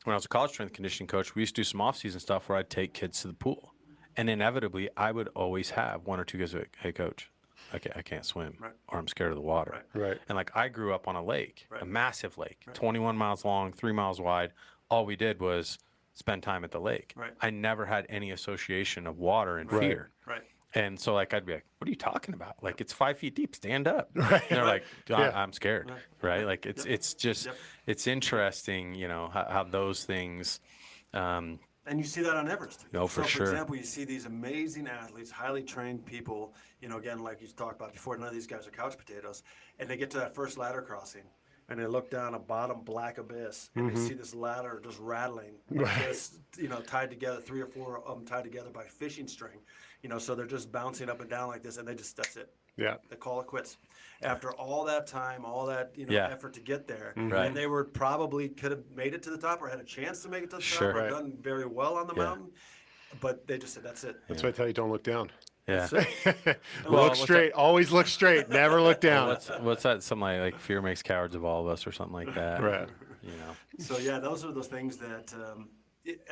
when I was a college strength conditioning coach, we used to do some off-season stuff where I'd take kids to the pool. And inevitably, I would always have one or two guys like, hey, coach, I can't swim, or I'm scared of the water. Right. And like, I grew up on a lake, a massive lake, 21 miles long, 3 miles wide. All we did was spend time at the lake. I never had any association of water and fear. And so like I'd be like, "What are you talking about? Like it's 5 feet deep. Stand up." Right. And they're like, Yeah. I'm scared." Right? Like it's just it's interesting, you know, how those things. Um, And you see that on Everest. Oh, for so, sure. For example, you see these amazing athletes, highly trained people, you know, again, like you talked about before, none of these guys are couch potatoes. And they get to that first ladder crossing, and they look down a bottom black abyss, and they see this ladder just rattling like this, you know, tied together, 3 or 4 of them tied together by fishing string. You know, so they're just bouncing up and down like this, and they just, that's it. Yeah. They call it quits. After all that time, all that, you know, Yeah. effort to get there, Right. and they were probably could have made it to the top or had a chance to make it to the Sure. top or Right. done very well on the Yeah. mountain, but they just said, that's it. That's why I tell you, don't look down. yeah. Look what's straight. Always look straight. Never look down. What's that? Something like fear makes cowards of all of us, or something like that. Right. You know. So yeah, those are those things that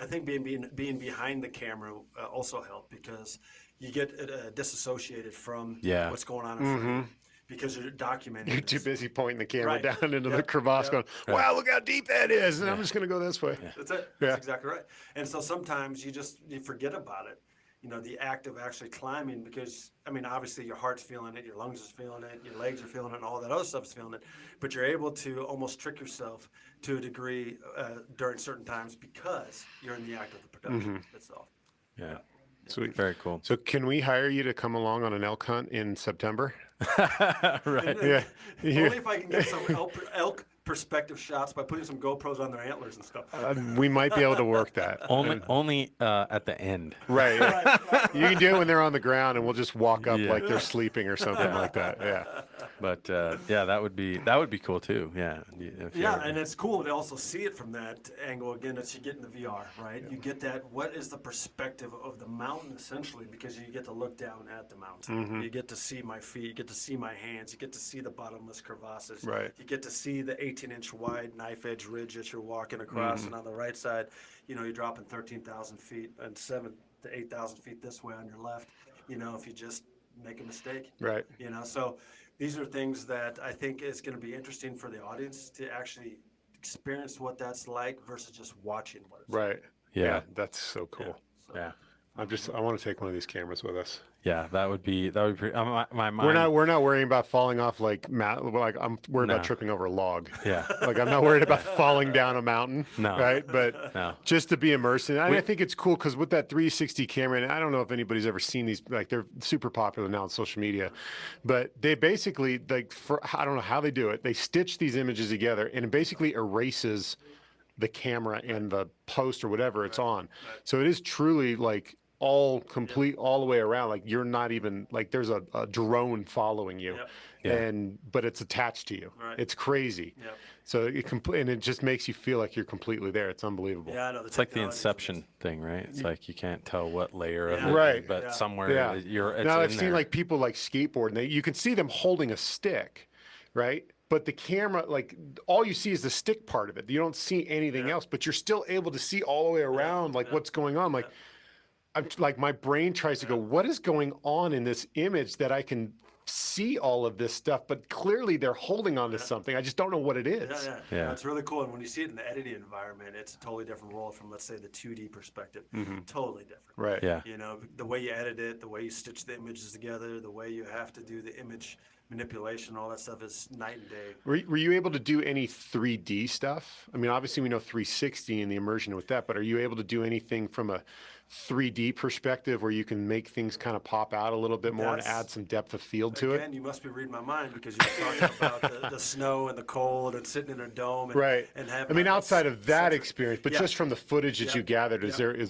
I think being behind the camera also helped because you get disassociated from Yeah. what's going on in front of you because you're documenting. You're too this. busy pointing the camera Right. down into the Yep. crevasse Yep. going, wow, look how deep that is. And I'm just going to go this way. That's it. Yeah. That's exactly right. And so sometimes you forget about it. You know, the act of actually climbing because, I mean, obviously your heart's feeling it, your lungs is feeling it, your legs are feeling it, and all that other stuff's feeling it. But you're able to almost trick yourself to a degree during certain times because you're in the act of the production itself. Yeah. Sweet. Very cool. So can we hire you to come along on an elk hunt in September? Right. Yeah. Only if I can get some elk perspective shots by putting some GoPros on their antlers and stuff. We might be able to work that. Only at the end. Right. Right. You can do it when they're on the ground and we'll just walk up Yeah. like they're sleeping or something like that. Yeah. But yeah, that would be cool too. Yeah. If Yeah, you're- and it's cool to also see it from that angle again as you get in the VR, right? You get that, what is the perspective of the mountain essentially, because you get to look down at the mountain. You get to see my feet, you get to see my hands, you get to see the bottomless crevasses. Right. You get to see the 18-inch wide knife edge ridge that you're walking across, and on the right side, you know, you're dropping 13,000 feet and 7,000 to 8,000 feet this way on your left, you know, if you just make a mistake. Right. You know, so these are things that I think is going to be interesting for the audience to actually experience what that's like versus just watching what it's like. Right. Yeah. That's so cool. So, Yeah. I want to take one of these cameras with us. Yeah. That would be pretty, my mind. We're not worrying about falling off like I'm worried No. about tripping over a log. Yeah. Like I'm not worried about falling down a mountain. No. Right. But No. just to be immersed in it. I think it's cool because with that 360 camera, and I don't know if anybody's ever seen these, like they're super popular now on social media, but they basically I don't know how they do it. They stitch these images together and it basically erases the camera and the post or whatever it's on. So it is truly like all complete all the way around. Like you're not even like there's a drone following you. Yep. Yeah. But it's attached to you. Right. It's crazy. Yep. So and it just makes you feel like you're completely there. It's unbelievable. Yeah, I know. It's like the Inception thing, right? It's like you can't tell what layer of Yeah. it, Right. but Yeah. somewhere Yeah. it's Now in I've seen there. like people like skateboard and you can see them holding a stick, right? But the camera, like all you see is the stick part of it. You don't see anything else, but you're still able to see all the way around, like what's going on. Like, I'm like my brain tries to go, what is going on in this image that I can see all of this stuff, but clearly they're holding on to something. I just don't know what it is. Yeah. It's really cool. And when you see it in the editing environment, it's a totally different world from, let's say, the 2D perspective. Totally different. Right. Yeah. You know, the way you edit it, the way you stitch the images together, the way you have to do the image manipulation, all that stuff is night and day. Were you able to do any 3D stuff? I mean, obviously we know 360 and the immersion with that, but are you able to do anything from a 3D perspective where you can make things kind of pop out a little bit more and That's- add some depth of field to Again, it? you must be reading my mind because you're talking about the snow and the cold and sitting in a dome. And, Right. And having I mean, that outside of that centric- experience, but Yeah. just from the footage that Yeah. you gathered,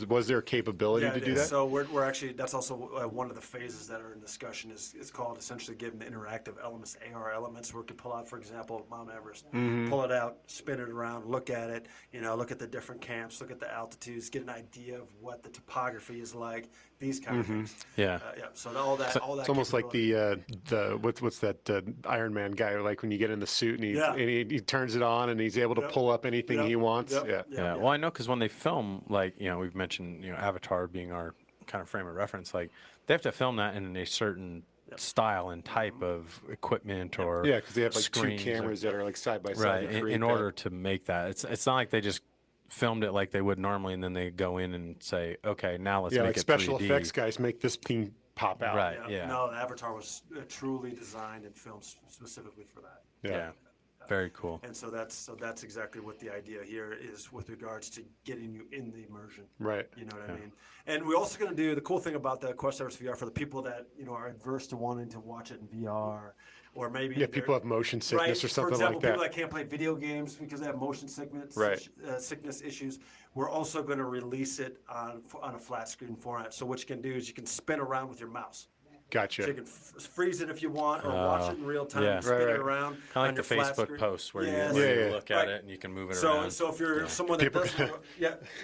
was there a capability Yeah, to it do is. that? So we're actually, that's also one of the phases that are in discussion is it's called essentially giving the interactive elements, AR elements, where we could pull out, for example, Mount Everest, pull it out, spin it around, look at it, look at the different camps, look at the altitudes, get an idea of what the topography is like, these kind of things. Yeah. So all that It's almost like capability. the what's that Iron Man guy, like when you get in the suit and he turns it on and he's able to Yep. pull up anything Yep. he wants. Yep. Yeah. Yep. Yeah. Well, I know because when they film, like, we've mentioned, Avatar being our kind of frame of reference, like they have to film that in a certain style and type of equipment or Yeah, because they have like two screens or- cameras that are like side by side. right to create in that. order to make that. It's not like they just filmed it like they would normally and then they go in and say, okay, now let's Yeah, make like it special 3D. effects guys make this thing pop out. Right. Yeah. No, the Avatar was truly designed and filmed specifically for that. Yeah. Very cool. And so that's exactly what the idea here is with regards to getting you in the immersion. Right. You know what I mean? And we're also going to do the cool thing about the Quest Everest VR for the people that are adverse to wanting to watch it in VR, or maybe people have motion sickness or something for example, like that. people that can't play video games because they have motion sickness, sickness issues. We're also going to release it on a flat screen format. So what you can do is you can spin around with your mouse. Gotcha. So you can freeze it if you want, or watch it in real time, and spin it around. Kind of like the Facebook posts where you look at it and you can move it around. So if you're someone that doesn't,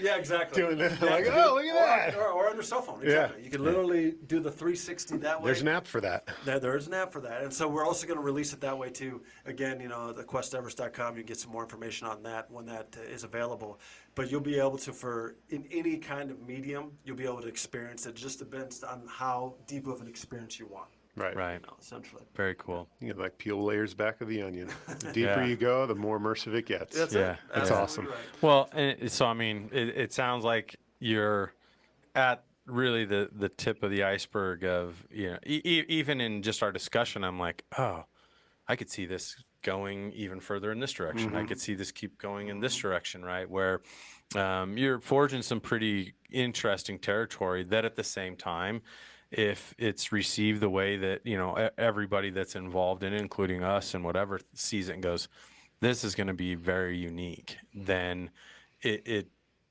exactly. Doing that, like, oh, look at that. Or on your cell phone, exactly. You can literally do the 360 that way. There's an app for that. There is an app for that, and so we're also going to release it that way too. Again, the QuestEverest.com. You can get some more information on that when that is available. But you'll be able to, in any kind of medium, you'll be able to experience it. It just depends on how deep of an experience you want. Right. Essentially. Very cool. You know, like peel layers back of the onion. The deeper you go, the more immersive it gets. That's awesome. Right. Well, and so I mean, it sounds like you're at really the tip of the iceberg of even in just our discussion, I'm like, oh, I could see this going even further in this direction. I could see this keep going in this direction, right? Where you're forging some pretty interesting territory that at the same time, if it's received the way that, everybody that's involved in it, including us and whatever, sees it and goes, this is going to be very unique, then it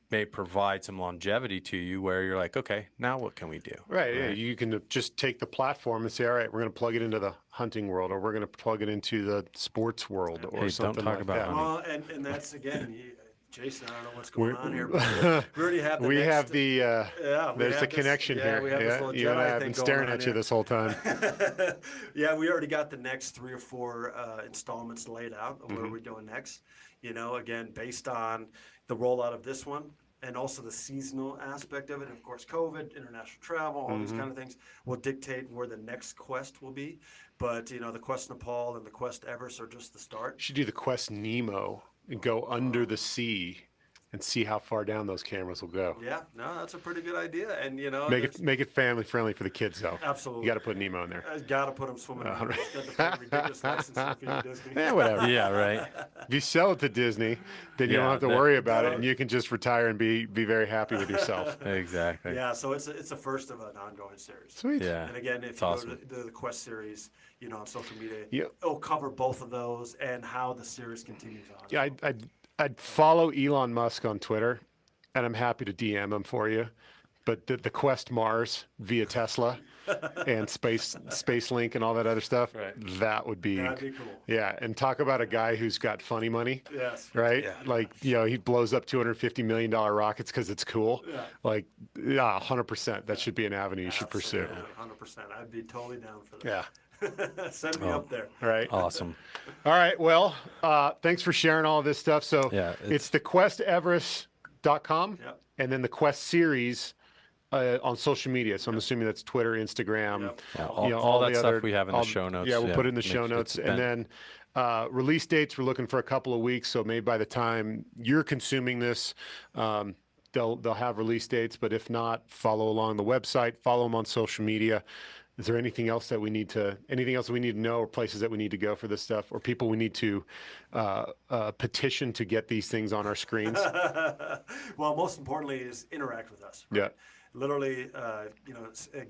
may provide some longevity to you where you're like, okay, now what can we do? Right. Yeah. You can just take the platform and say, all right, we're going to plug it into the hunting world, or we're going to plug it into the sports world, or something don't talk like about that. hunting. Well, and that's again, Jason, I don't know what's going on here, but we already have the there's the connection here. We have this little You and I Jedi have thing been staring going at on you here. this whole time. We already got the next 3 or 4 installments laid out of where we're going next. Again, based on the rollout of this one, and also the seasonal aspect of it, and of course COVID, international travel, all these kind of things will dictate where the next quest will be. But the Quest Nepal and the Quest Everest are just the start. You should do the Quest Nemo and go under the sea and see how far down those cameras will go. Yeah, no, that's a pretty good idea, and Make it family friendly for the kids though. Absolutely. You got to put Nemo in there. I gotta put them swimming. Got to put ridiculous license if you're Disney. Yeah, whatever. Yeah, right. If you sell it to Disney, then you don't have to worry about it, and you can just retire and be very happy with yourself. Exactly. Yeah, so it's a first of an ongoing series. Sweet. Yeah. And again, if It's you awesome. go to the Quest series, on social media, Yep. it'll cover both of those and how the series continues on. Yeah, I'd follow Elon Musk on Twitter, and I'm happy to DM him for you. But the Quest Mars via Tesla and Space Link and all that other stuff, that would be, That'd be cool. yeah. And talk about a guy who's got funny money, Yes. right? Like, he blows up $250 million rockets because it's cool. Yeah. Like, 100%. That should be an avenue you should pursue. 100%. I'd be totally down for that. Yeah. Send me up there. All right. Awesome. All right. Well, thanks for sharing all of this stuff. So it's the QuestEverest.com Yep. and then the Quest series on social media. So I'm assuming that's Twitter, Instagram, Yep. Yeah, all that the stuff we have in the show notes. Yeah, we'll put it in the Make show sure notes. it's And been- then release dates, we're looking for a couple of weeks. So maybe by the time you're consuming this, they'll have release dates. But if not, follow along the website, follow them on social media. Is there anything else we need to know, or places that we need to go for this stuff, or people we need to petition to get these things on our screens? Well, most importantly is interact with us. Yeah. Literally,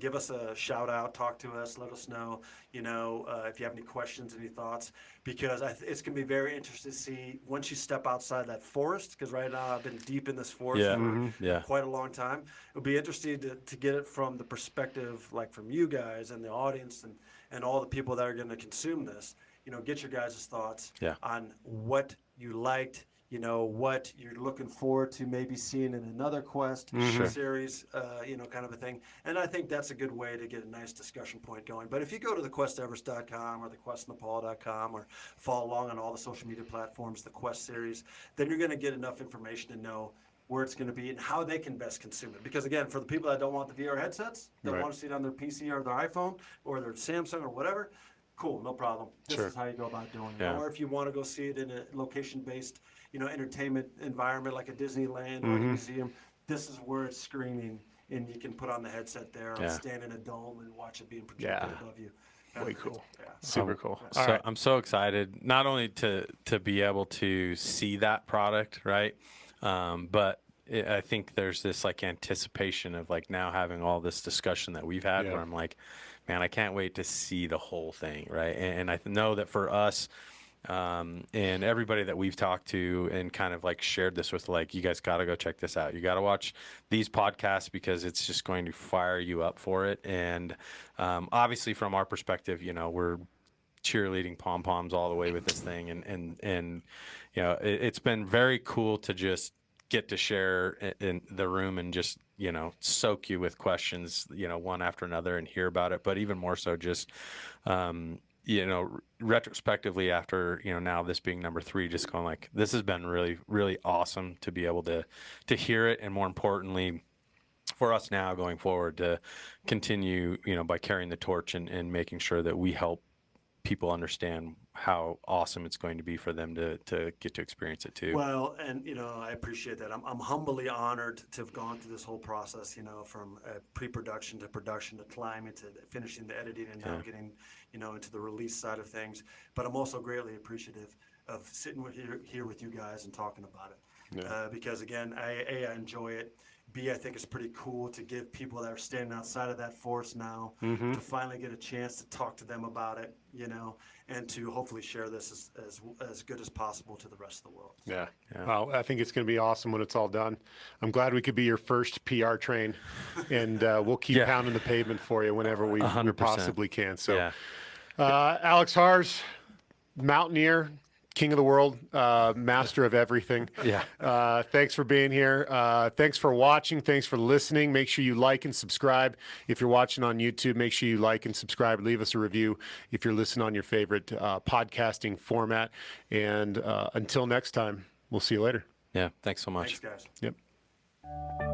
give us a shout out, talk to us, let us know, if you have any questions, any thoughts, because it's going to be very interesting to see once you step outside that forest, because right now I've been deep in this forest for quite a long time. It'll be interesting to get it from the perspective, like from you guys and the audience and all the people that are going to consume this, get your guys' thoughts on what you liked, what you're looking forward to maybe seeing in another Quest series, kind of a thing. And I think that's a good way to get a nice discussion point going. But if you go to the QuestEverest.com or the QuestNepal.com or follow along on all the social media platforms, the Quest series, then you're going to get enough information to know where it's going to be and how they can best consume it. Because again, for the people that don't want the VR headsets, that want to see it on their PC or their iPhone or their Samsung or whatever, cool, no problem. This is how you go about doing it. Or if you want to go see it in a location-based, entertainment environment like a Disneyland or a museum, this is where it's screening and you can put on the headset there, or Yeah. stand in a dome and watch it being projected Yeah. above you. Way Kinda cool. Yeah. Super cool. So All right. I'm so excited, not only to be able to see that product, right? But I think there's this like anticipation of like now having all this discussion that we've had, Yeah. where I'm like, man, I can't wait to see the whole thing, right? And I know that for us, and everybody that we've talked to and kind of like shared this with, like, you guys got to go check this out. You got to watch these podcasts because it's just going to fire you up for it. And obviously, from our perspective, you know, we're cheerleading pom poms all the way with this thing, and you know, it's been very cool to just get to share in the room and just, you know, soak you with questions, you know, one after another, and hear about it. But even more so, just you know, retrospectively, after, you know, now this being number 3, just going like, this has been really, really awesome to be able to hear it, and more importantly, for us now going forward, to continue, you know, by carrying the torch and making sure that we help people understand how awesome it's going to be for them to get to experience it too. Well, and you know, I appreciate that. I'm humbly honored to have gone through this whole process. You know, from pre-production to production to climbing to finishing the editing, and now getting, you know, into the release side of things. But I'm also greatly appreciative of sitting here with you guys and talking about it. Because again, I enjoy it. B, I think it's pretty cool to give people that are standing outside of that force now to finally get a chance to talk to them about it, you know, and to hopefully share this as good as possible to the rest of the world. Yeah. Well, I think it's going to be awesome when it's all done. I'm glad we could be your first PR train, and we'll keep pounding the pavement for you whenever we 100%. possibly can. So, Yeah. Alex Harz, mountaineer, king of the world, master of everything. Yeah. Thanks for being here. Thanks for watching. Thanks for listening. Make sure you like and subscribe. If you're watching on YouTube, make sure you like and subscribe. Leave us a review if you're listening on your favorite podcasting format. And until next time, we'll see you later. Yeah. Thanks so much. Thanks, guys. Yep.